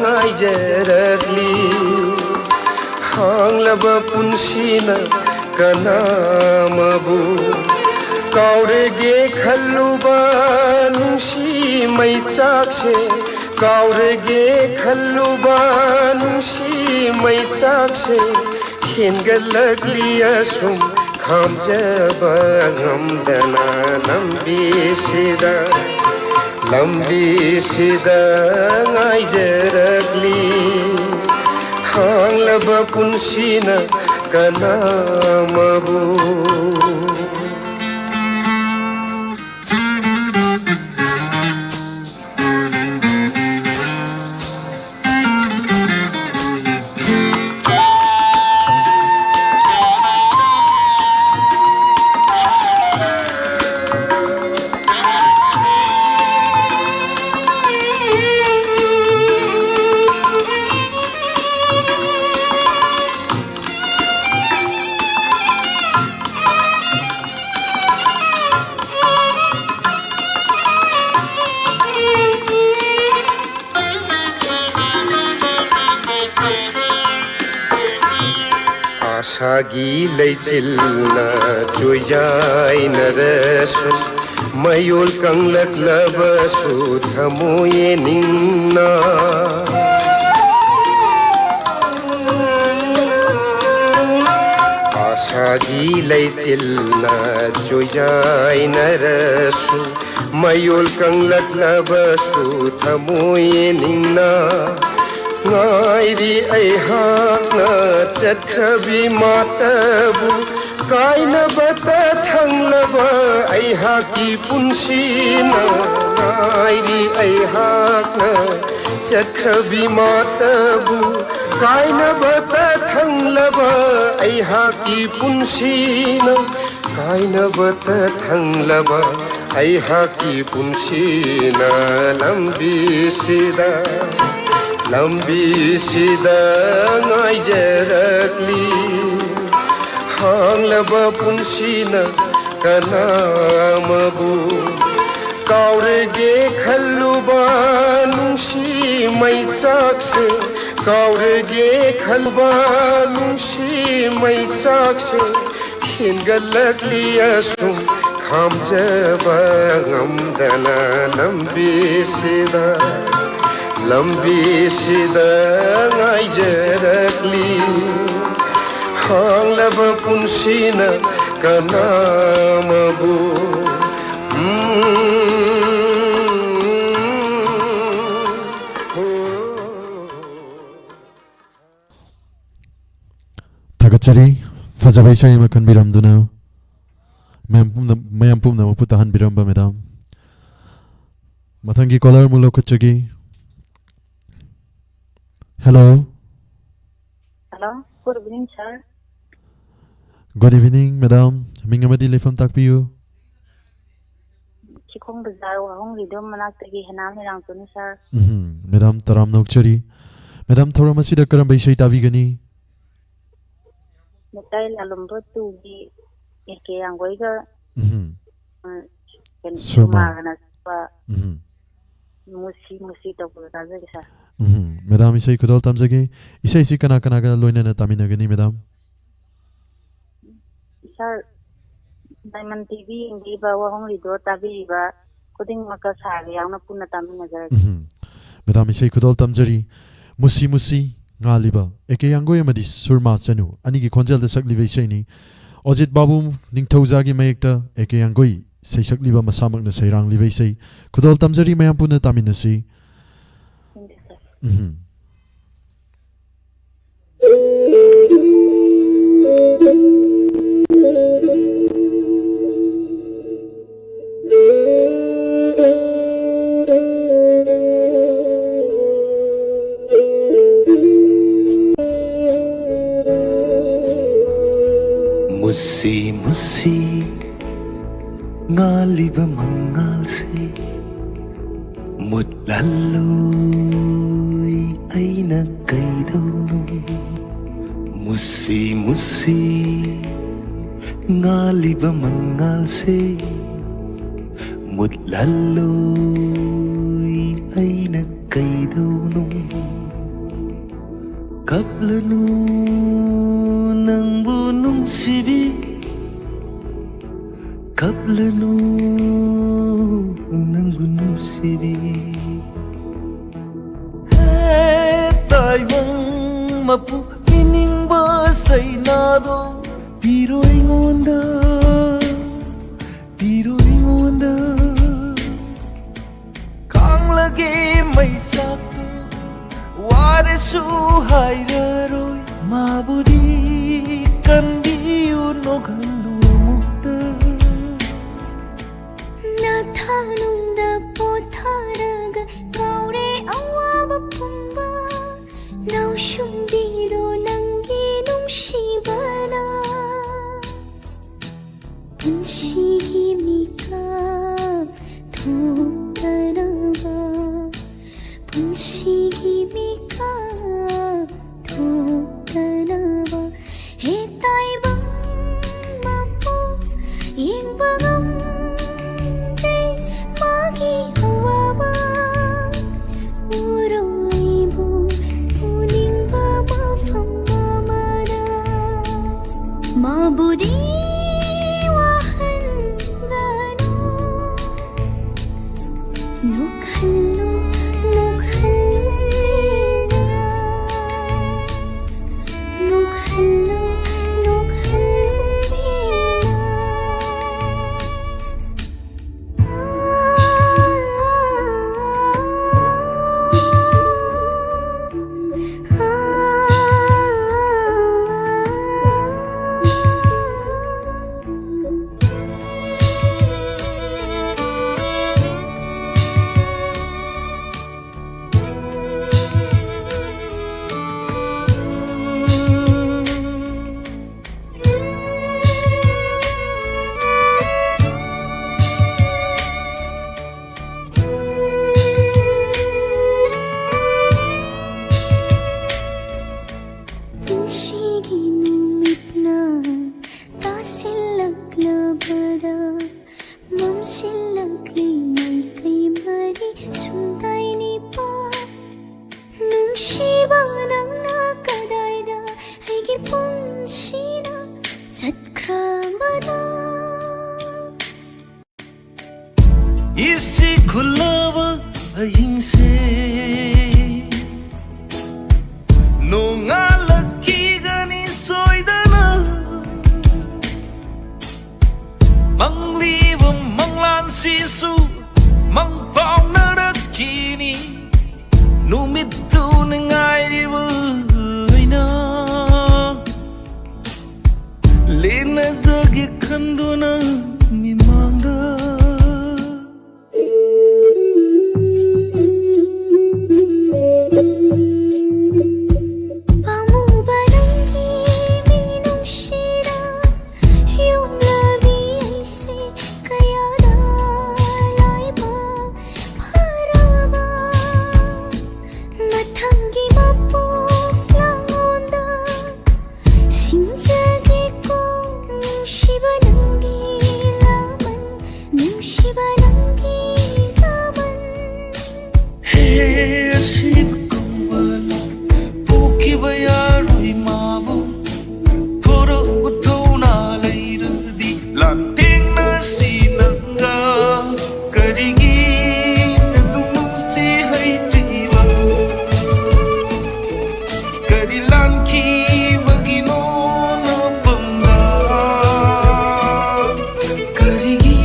[SPEAKER 3] ngaijaragli hanglaba punsina kanamabu kaurege khalluba nungsi maichakse kaurege khalluba nungsi maichakse khengalagli asum khamjaba ngamdana lambi sida ngaijaragli hanglaba punsina kanamabu Asagi leichilna joyai narasu mayol kanglak labasu thamoye ningna Asagi leichilna joyai narasu mayol kanglak labasu thamoye ningna ngairi aihakna chatrabi matabu kaina bata thanglaba aihaki punsina ngairi aihakna chatrabi matabu kaina bata thanglaba aihaki punsina kaina bata thanglaba aihaki punsina lambi sida ngaijaragli hanglaba punsina kanamabu kaurege khalluba nungsi maichakse kaurege khalluba nungsi maichakse khengalagli asum khamjaba ngamdana lambi sida ngaijaragli hanglaba punsina kanamabu
[SPEAKER 1] Tagachari fazabay siya makanbiramduna mayam pumna maputahan biramba madam mathangi caller mulokachagi Hello.
[SPEAKER 2] Hello. Good evening, sir.
[SPEAKER 1] Good evening, madam. Mingamadi lefam takpiyu.
[SPEAKER 2] Chikong Bazaar WAHONG Ridom Manaktagi Hanam Hirangtuni, sir.
[SPEAKER 1] Madam Taram Nokchari. Madam Thoramasida Karambay Shay Tavigani.
[SPEAKER 2] Natai Lalumbo Tugi Eke Angwaiga
[SPEAKER 1] Suma.
[SPEAKER 2] Magana musi musi tawpul kazagi sir.
[SPEAKER 1] Madam isai kudol tamjagi isai si kana kana ga loinana taminagani madam.
[SPEAKER 2] Sir, Diamond TV hindi ba wahong rido tabi ba kuding makasari ang napuna taminagar.
[SPEAKER 1] Madam isai kudol tamjari musi musi ngaliba eke yangoy amadi surma chanu anigi khonjal da saklibe isai ni Ojit Babu ningthauja mayekta eke yangoy seisakliba masamak na sairang libe isai kudol tamjari mayam puna taminasi.
[SPEAKER 11] Musi musi ngaliba mangal si mutlalloy ay nagkaidaw nung musi musi ngaliba mangal si mutlalloy ay nagkaidaw nung kaplano ng bunong sibi kaplano ng bunong sibi tayo bang mapupining ba sa'y nado piro'y ngonda kang lagi may sakto wari suhay raroy mabudi kandiyo no kalumukta
[SPEAKER 12] 나타눈다 보타라가 가을에 아와바 품바 나우숑비로 남기는 시바나 분식이미까 독다라바 분식이미까 독다라바 해따이방 마포 잉방음 마기 하와바 우로이부 우닝바바 팜마마라 마부디 와한가노 녹할로
[SPEAKER 11] isi kulaba ayingse nongalaki gani soidana mangliba manglan sisu mangfang narakini numitu nangai ribu ina lena zagi khanduna mimanga
[SPEAKER 12] 심장이 꼭 씹어넘기
[SPEAKER 11] asib kawal puki bayarui mabu Koro utona lairadi lanting na sinanga karigi adum si haitiba karilanki magino na panga karigi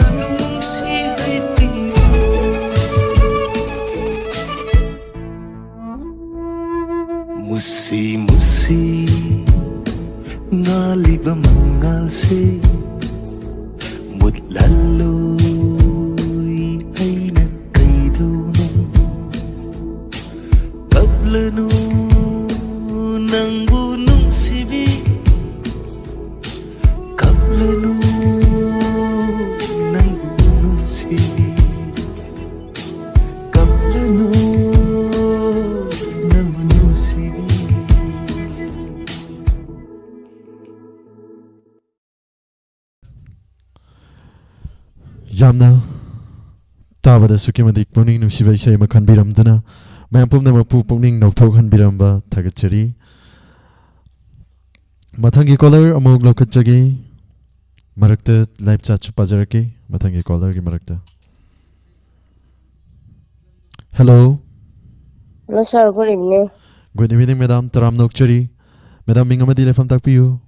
[SPEAKER 11] adum si haitiba musi musi ngaliba mangal se mutlaloy ay nagkaidono kablano ng bunong sibi kablano ng bunong sibi kablano ng bunong sibi
[SPEAKER 1] Yamna tabada sukimadik puning nungsiba isay makhanbiramduna mayam pumnamakpu pungning nokthok hanbiramba thagachari mathangi caller amuk lokachagi marakta live chat chupajarake mathangi caller gi marakta Hello
[SPEAKER 9] Hello, sir. Good evening.
[SPEAKER 1] Good evening madam taram nokchari madam mingamadi lefam takpiyu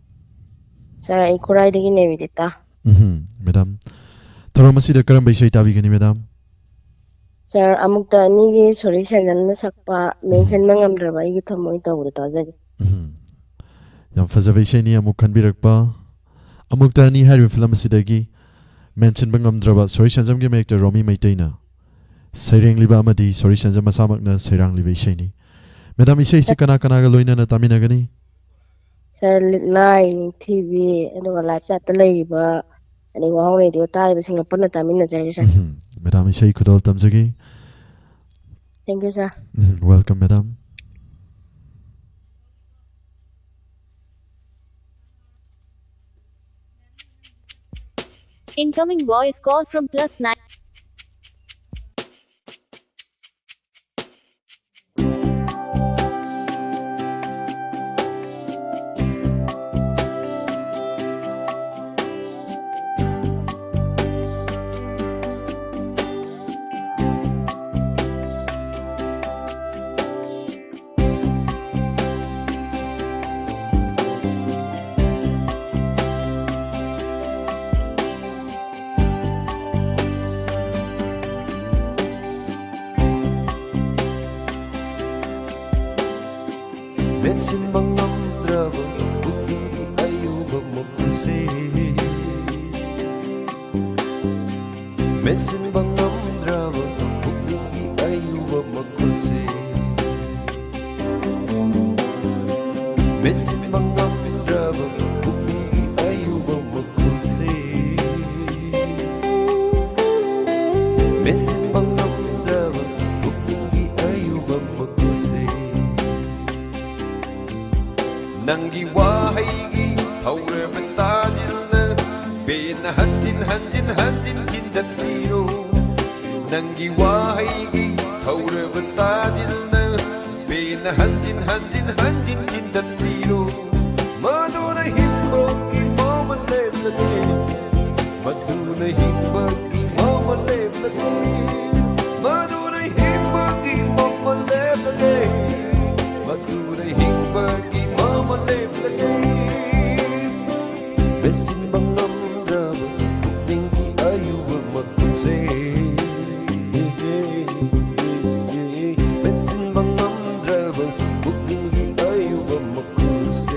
[SPEAKER 9] Sir, I kurai dagi nevidita.
[SPEAKER 1] madam taram asida karam baisai tabigani madam
[SPEAKER 9] Sir, amukta anigi solution na sakpa mention mangamdraba igi thamoi tawru tajagi.
[SPEAKER 1] yam fazavai shaini amuk khanbirakpa amukta ani hari film asidagi mention bangamdraba sorry sanjam ge mek romi maitaina saireng liba amadi sorry sanjam masamakna sairang liba shaini madam isai se kana kana ga loina na tamina gani
[SPEAKER 9] Sir, line TV aduga la chat laiba ani WAHONG radio tariba singa punna tamina jari sir.
[SPEAKER 1] madam isai khudol tamjagi
[SPEAKER 9] Thank you, sir.
[SPEAKER 1] welcome madam
[SPEAKER 12] Incoming voice call from +9.
[SPEAKER 11] Mesin mangamdraba buti ayuba mapuse Mesin mangamdraba buti ayuba mapuse Mesin mangamdraba buti ayuba mapuse Mesin mangamdraba buti ayuba mapuse Nangi wahaigi thawre bentajilna bena hanjin hanjin hanjin kindat biro Nangi wahaigi thawre bentajilna bena hanjin hanjin hanjin kindat biro Maduna himbagi mama levlage Maduna himbagi mama levlage Maduna himbagi mama levlage Maduna himbagi mama levlage Besin bangamdraba tinggi ayuba magpunse Besin bangamdraba tinggi ayuba magpunse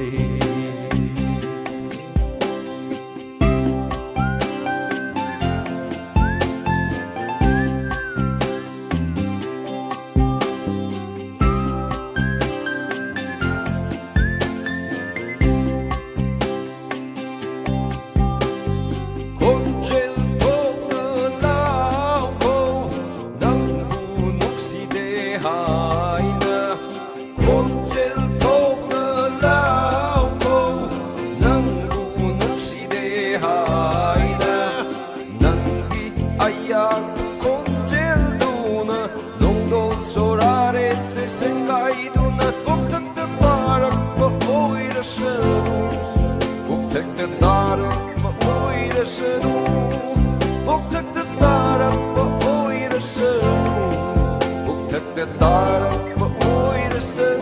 [SPEAKER 11] Ayang konjel duna nongdol sorare se sengai duna upptäckte bara vad oj det ser upptäckte bara vad oj det ser upptäckte bara vad oj det ser upptäckte bara vad oj det ser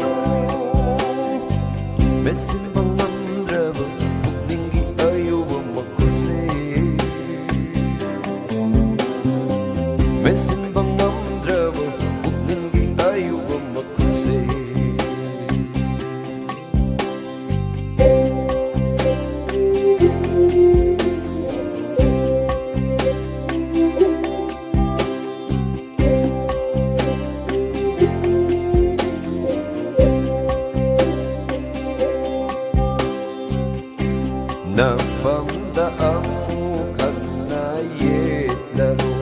[SPEAKER 11] men sin bandandra uppningi ayuwa makuse men sin bandandra uppningi ayuwa makuse na famda amu kana yedalo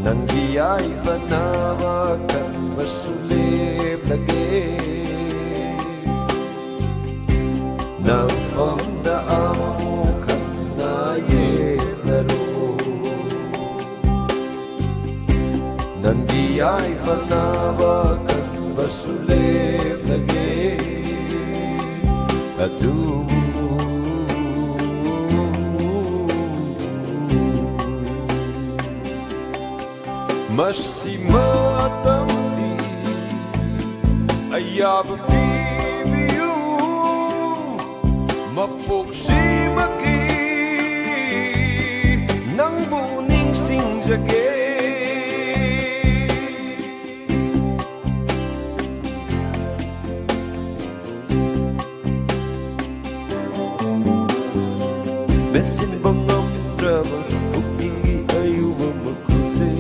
[SPEAKER 11] nangyay fanawa kan masulib lagi na famda amu kana yedalo nangyay fanawa kan masulib lagi Aduh masih matamdi ayab bibiyu mapuksi maki nang buning singjage Besin bangam drama Uktingi ayuwa makuse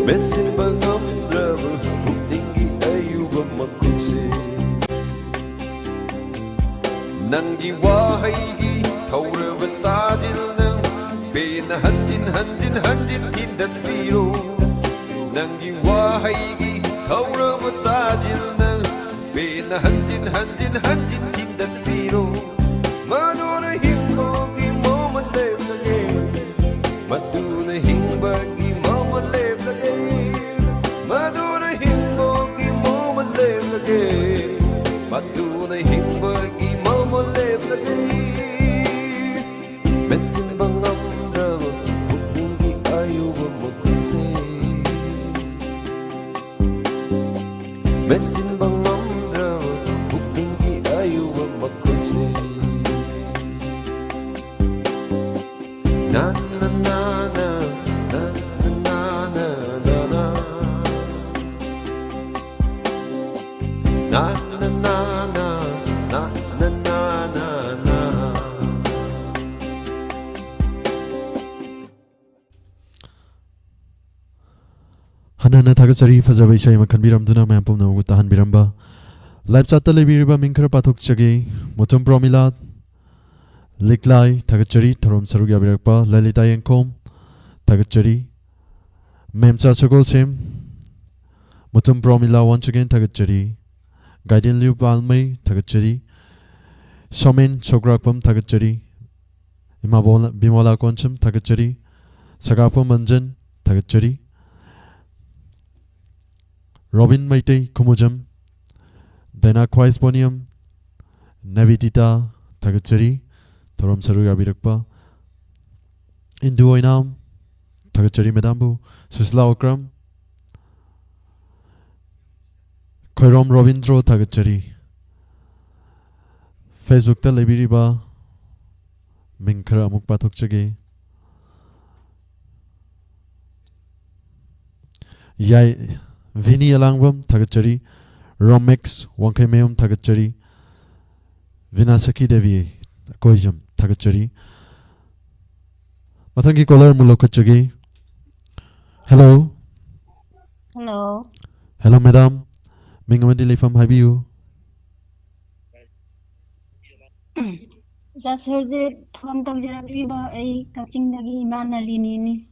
[SPEAKER 11] Besin bangam drama Uktingi ayuwa makuse Nangi wahaygi Taura batajil nang Bena hanjin hanjin hanjin Tindan biro Nangi wahaygi Taura batajil nang Bena hanjin hanjin hanjin Tindan biro Maduna himbagi mama lev lage Maduna himbagi mama lev lage Maduna himbagi mama lev lage Maduna himbagi mama lev lage Mesin bangam drama Ukningi ayuwa makuse Mesin bangam drama Ukningi ayuwa makuse Na na na na na na na na na Na na na na na na na na na
[SPEAKER 1] Hanana Tagasari Fazaway Shay Makanbiram Duna Mampum no Tahan Biramba Live Chata Lebiriba Minkara Patok Chagi Motum Promila Liklai Tagachari Tarom Saruga Birakpa Lalita Yankom Tagachari Memcha Sogol Sim Motum Promila once again Tagachari Guardian Liu Balmay Tagachari Somen Sograkpam Tagachari Imabola Bimola Koncham Tagachari Sagapam Manjan Tagachari Robin Maitei Kumujam Dana Quaisbonium Navitita Tagachari Torom Saruga Birakpa Induoinam Tagachari Medambu Susla Okram Koirom Robindro Tagachari Facebook Ta Lebiriba Minkara Amuk Patok Chage Yai Vini Alangwam Tagachari Romex Wankaimeum Tagachari Vinasaki Devi Koijam Tagachari Matangi Kolar Mulokachagi Hello
[SPEAKER 10] Hello.
[SPEAKER 1] Hello Madam Mingamadi from Habiu
[SPEAKER 10] Just heard it from the Jarabiba, a catching the Imana Linini.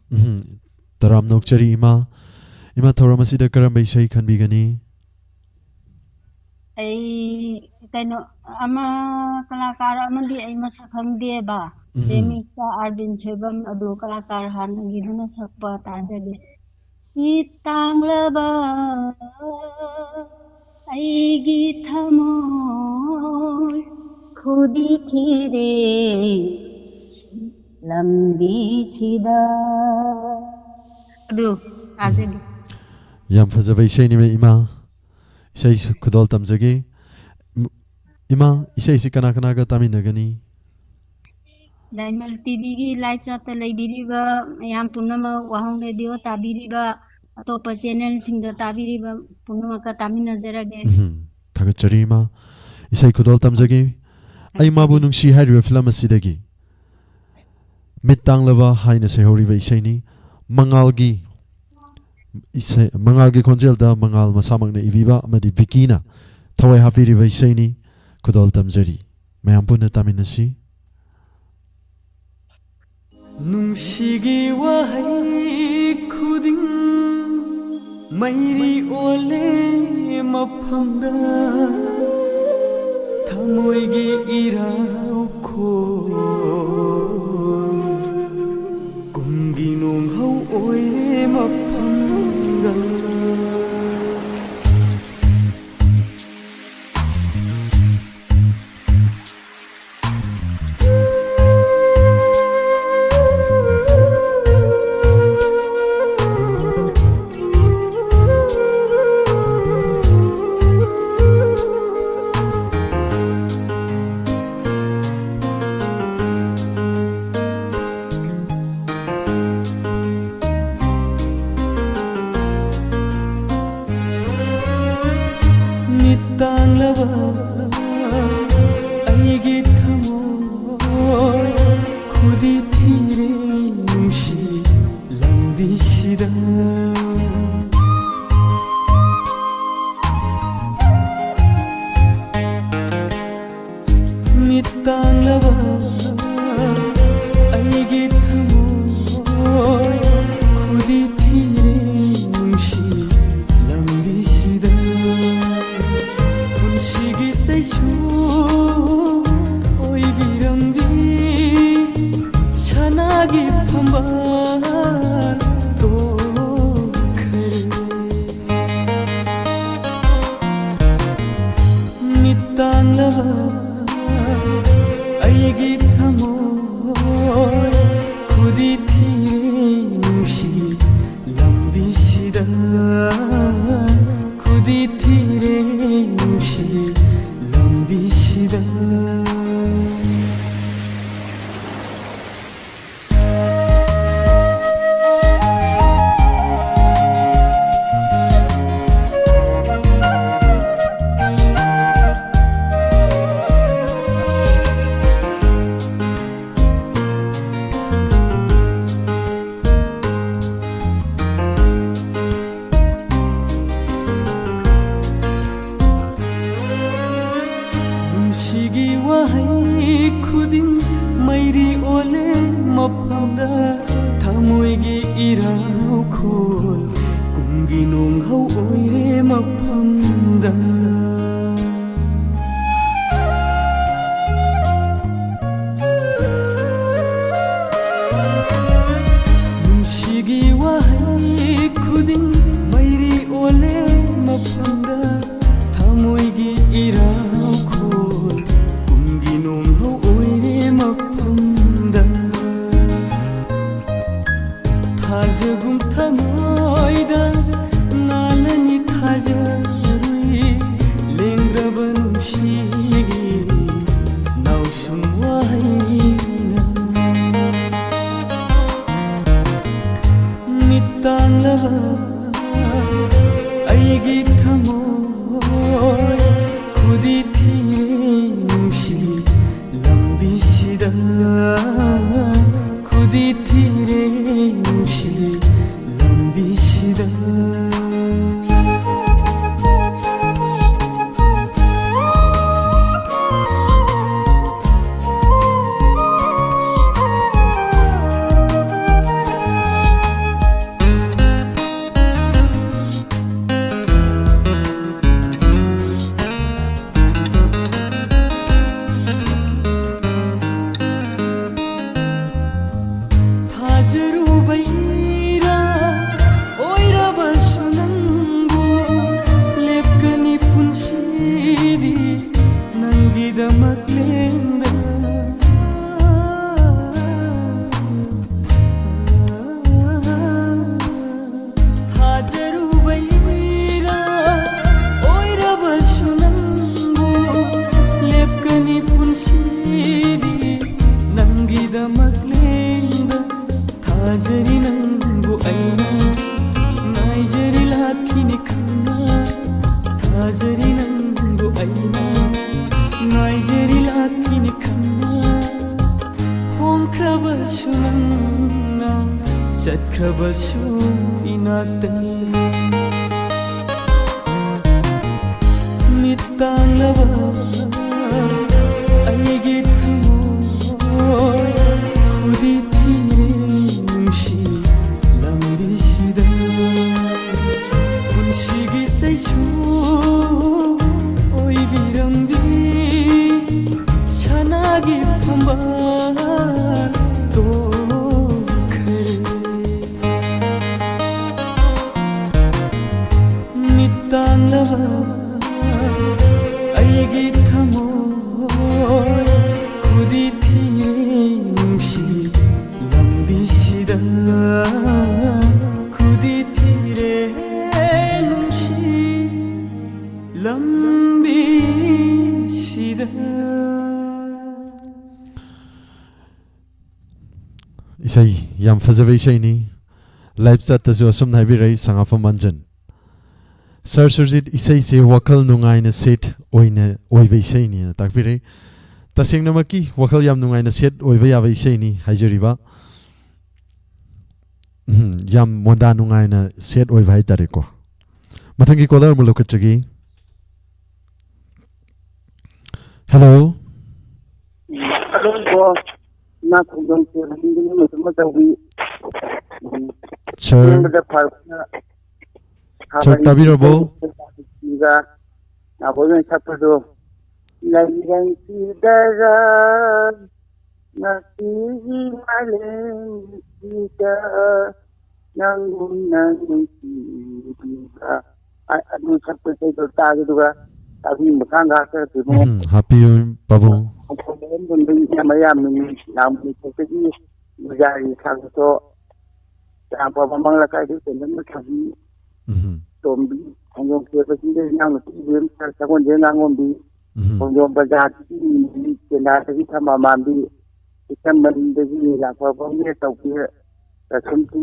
[SPEAKER 1] Taram Nokchari Ima Ima Toramasida Karambay Shay can be gani
[SPEAKER 10] Ay kano ama kalakara man di ay masakang di ba remix Arvin Sebam adu kalakar hanagi duna sakpa tadage itanglaba aigi thamoy khudi thire lambi sida adu tadage
[SPEAKER 1] Yam fazaba isay ni ima isay kudol tamzagi ima isay si kana kana ga taminagani
[SPEAKER 10] Daimar TV gi live chat leibiriba yam punama wahong radio tabiriba atopa channel singda tabiriba punama ka taminazarage
[SPEAKER 1] thagachari ima isay kudol tamzagi ay mabu nungsi hariba film asidagi mitanglaba haina sehoriba isay ni mangalgi isay mangalgi konjelda mangal masamangna ibiba amadi bikina thawai hapiriba isay ni kudol tamzari mayam punna taminasi
[SPEAKER 11] ꯅꯨꯡꯁꯤꯒꯤ ꯋꯥꯍꯩ ꯈꯨꯗꯤꯡ ꯃꯩꯔꯤ ꯑꯣꯜꯂꯦ ꯃꯐꯝꯗ ꯊꯃꯣꯏꯒꯤ ꯏꯔꯥꯎꯈꯣꯜ ꯀꯨꯝꯒꯤ ꯅꯣꯡꯍꯧ ꯑꯣꯏꯔꯦ ꯃꯐꯝꯗ
[SPEAKER 13] थाजरुबैरा ओइरबसु नंगु लेप्कनि पुन्सिदि नंगिदमक लेंदा थाजरुबैरा ओइरबसु नंगु लेप्कनि पुन्सिदि नंगिदमक लेंदा थाजरि नंगु ऐना नाइजरि लाखिनि खन्ना थाजरि नंगु ऐना नाइजरि लाखिनि खन्ना होंख्रबसु नंना चटख्रबसु इनाक्तै मित्तांगलबा अइगे थमोय खुदी थीरे नुंसी लंबिसिदा पुन्सिगी सैसु ओइ बिरंबी सनागी फंबा तो मित्तांगलबा अइगी थमोय खुदी थीरे नुंसी लंबिसिदा खुदी थीरे नुंसी लंबिसिदा
[SPEAKER 1] isai yam fazave isai ni live chat ta jo asum nai bi rai sangafam manjan Sir Surjit isai se wakal nungai na set oina oive isai ni tak bi rai taseng namaki wakal yam nungai na set oive ya isai ni haijariba yam monda nungai na set oive hai tare ko mathangi caller mulok chagi hello
[SPEAKER 14] hello na kungong se hindi mo matawi
[SPEAKER 1] sir sir tabirabo
[SPEAKER 14] ga na bolen sapado lairan sidara na tiji malen sida nangun sida adu sapado to tagiduga tabi makanga sa tibo
[SPEAKER 1] happy babu
[SPEAKER 14] mayam nam ni jari khangto apa mamang la kai tu sen khabi tombi angom ke pasi de nang tu dim sa kon de nang ombi angom bazar ni ke na ta thama mambi ikam man de ni la pa pa ne tau ke ta sumti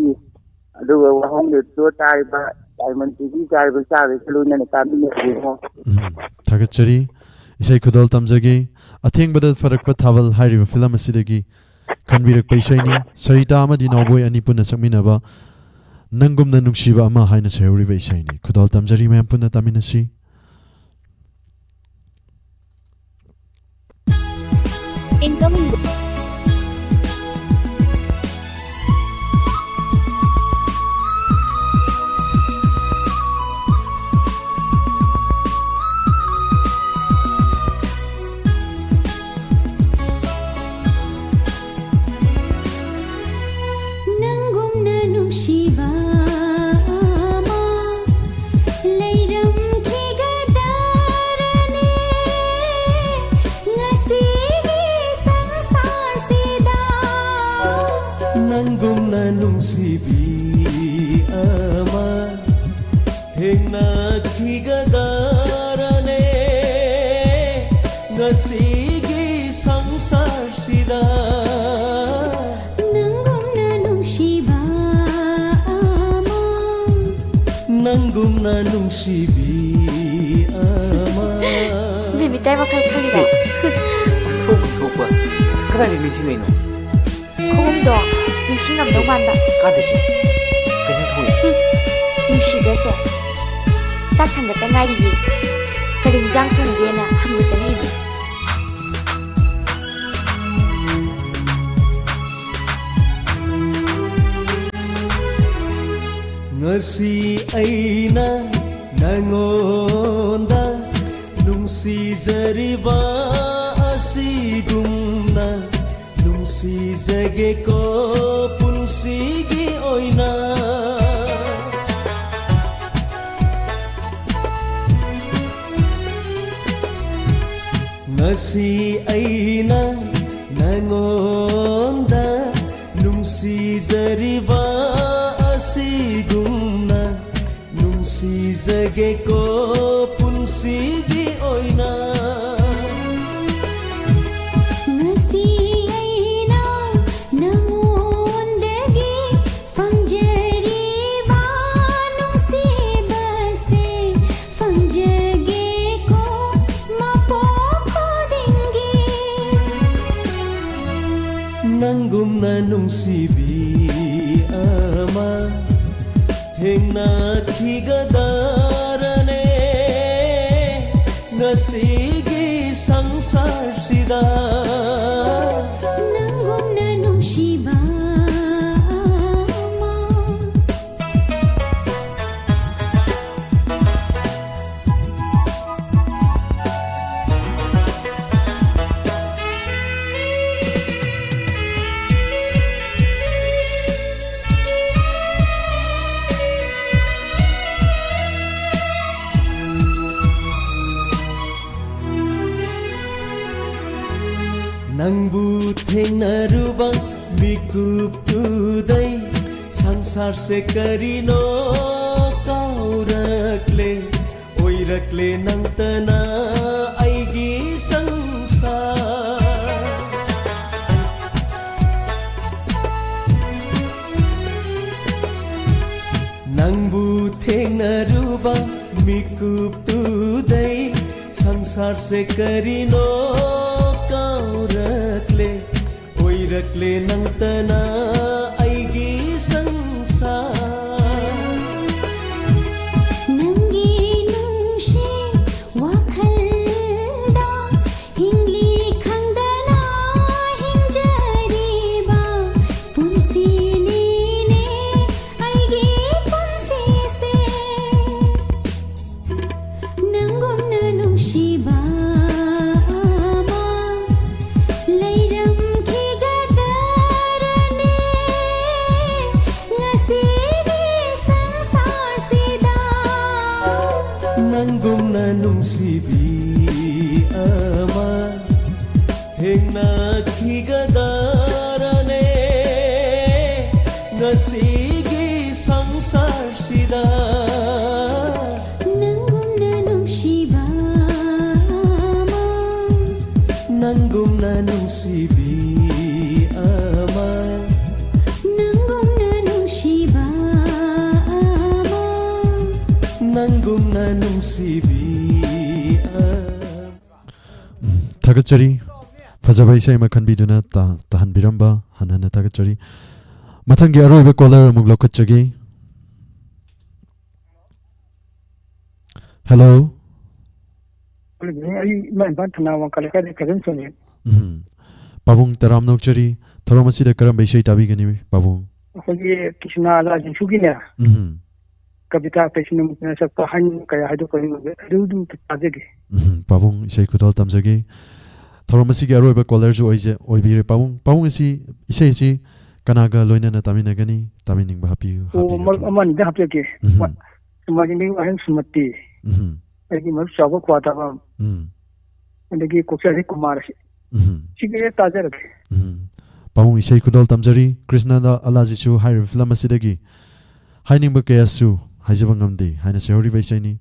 [SPEAKER 14] adu wa hong de to tai ba diamond tv tai ba sa be lu ne ta mi ne ho
[SPEAKER 1] thagachari isai khudol tamjage atheng badal farak pa thawal hairiba film asidagi kanbirak paisaini sarita amadi noboi ani punna sakminaba nangumna nungsiba ama haina sayuriba isaini khudol tamjari mayam punna taminasi
[SPEAKER 12] incoming
[SPEAKER 10] Bibi tay bakal kali dah.
[SPEAKER 15] Thuk ba. Kada ni lichi mai no.
[SPEAKER 10] Khom do, ni singam do ban da.
[SPEAKER 15] Ka de si. Ka sa thoi.
[SPEAKER 10] Ni shi da se. Sak thang da ngai di. Ka ring jang thang de na ham bu chang ni.
[SPEAKER 13] ngasi aina nangonda nungsi jariba asigumna nungsi jage ko punsi ngasi aina nangonda nungsijariba asigumna nungsijage ko punsigi oina
[SPEAKER 16] ngasi aina nangondagi fangjariba nungsibase fangjage ko mapoko dingi
[SPEAKER 13] nangumna nungsibi ama thengna thigadarane ngasigi sangsar sida
[SPEAKER 16] nangumna nungsiba
[SPEAKER 13] nangbu thengnaruba mikup tudai sangsar se karino kaurakle oirakle nangtana aigi sangsar nangbu thengnaruba mikup tudai sangsar se karino kaurakle oirakle nangtana aigi sangsar
[SPEAKER 16] nangi nungshi wakhalda hingli khangdana hingjariba punsini ne aigi punsi se nangumna nungshiba
[SPEAKER 13] nangumna nungsibi ama thengna thigadarane ngasigi sangsar sida
[SPEAKER 16] nangumna nungsiba
[SPEAKER 13] nangumna nungsibi ama
[SPEAKER 16] nangumna nungsiba
[SPEAKER 13] nangumna nungsibi
[SPEAKER 1] Tagachari Fazaba isay makanbiduna tahanbiramba hanhana tagachari Mathangi aroiba caller amug lokachagi Hello Pabung taram nokchari Thoramasi da karam baisay tabi gani Pabung
[SPEAKER 17] Krishna ala jinsugina Kabita Peshinum Sakpa Han Kaya Hadu Dudu Tajagi.
[SPEAKER 1] Pabung isay kudol tamjagi Thoramasi ga aroiba caller jo oibire Pabung isi kanaga loina na tamina gani tamining bahapi
[SPEAKER 17] Aman da hapyake Imagine Wahan Sumati Agi Mar Sabo Kwataba Andagi Koksari Kumar Sigre Tajar
[SPEAKER 1] Pabung isay kudol tamjari Krishna da alajisu hair flamasidagi Haining bakayasu Haijabangamdi Haina Sehori Baisani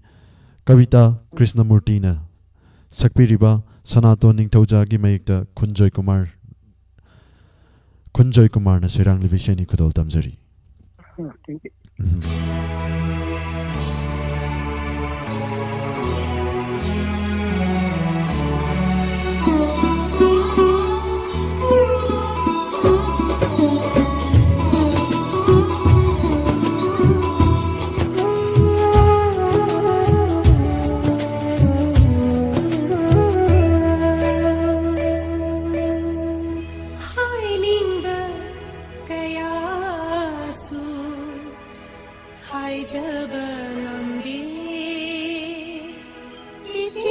[SPEAKER 1] Kavita Krishnamurtina Sakpiriba Sanato Ningtauja gi mayekta Kunjoy Kumar na Serang Livisani kudol tamjari
[SPEAKER 17] Thank you.
[SPEAKER 16] Hi, Jabba, Lambi, it's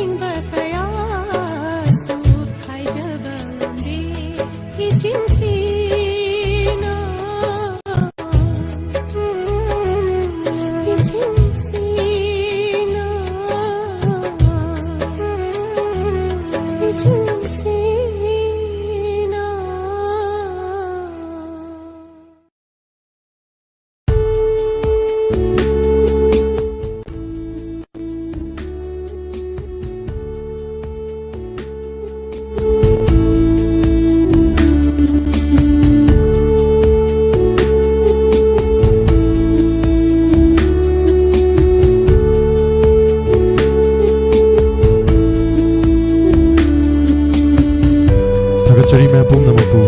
[SPEAKER 16] ꯅꯤꯡꯕ ꯀꯌꯥꯁꯨ ꯍꯥꯏꯖꯕ ꯉꯝꯗꯦ 이진시나
[SPEAKER 1] Tagachari मैं पुम नमपु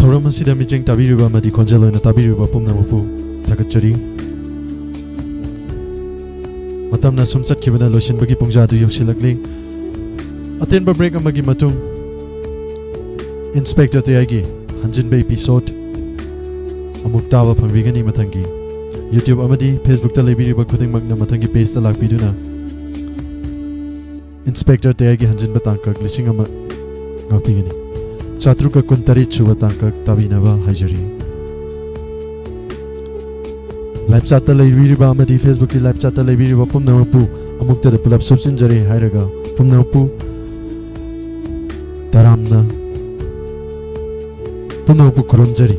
[SPEAKER 1] थौरम असिदा missing ताबिरुबा मदि खंजलोना ताबिरुबा पुम नमपु Tagachari matamna sumsat khibana losinbagi pungjadu yausilakli atenba break amagi matung Inspector Tayagi hanjinba episode amuk tawa phangbigani mathangi YouTube amadi Facebook ta lebiriba khudingmakna mathangi page ta lakpiduna Inspector Tayagi hanjinba tangkak lising ama ngakpigani Chatruka kuntari chuba tangkak tabinaba hajari Live chat ta lebiriba amadi Facebook ki live chat ta lebiriba pumnamapu amuk ta pulap subsinjari hairaga pumnamapu taramna pumnamapu kurumjari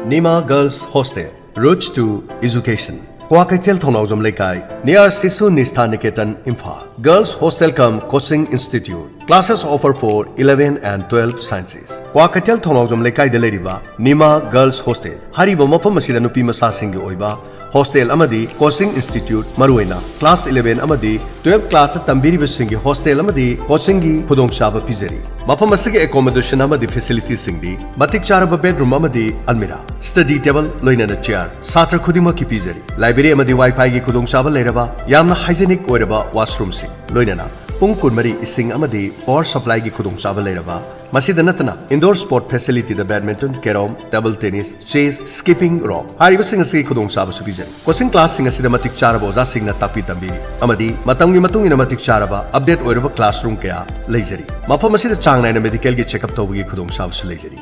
[SPEAKER 18] Nima Girls Hostel Route to Education Kwakatel Thonawjam Lekai near Sisu Nistha Niketan Imphal Girls Hostel cum Coaching Institute Classes offer for 11 and 12 sciences Kwakatel Thonawjam Lekai de leriba Nima Girls Hostel Hariba mafam asida nupi masa singi oiba Hostel amadi Coaching Institute Maruena Class 11 amadi 12 class tambiri bisingi hostel amadi coaching gi khudong chaba pizari mafam asigi accommodation amadi facilities singdi matik charaba bedroom amadi almira study table loina na chair satra khudima ki pizari library amadi wifi gi khudong chaba leiraba yamna hygienic oiraba washroom sing loina na pung kunmari ising amadi power supply gi khudong chaba leiraba masida natana indoor sport facility the badminton carom table tennis chess skipping rope hariba sing asigi khudong chaba su pizari coaching class sing asida matik charaba oja sing na tapi tambiri amadi matamgi matung ina matik charaba update oiraba classroom kaya leijari mafam asida chang naina medical gi checkup tawgi khudong chaba su leijari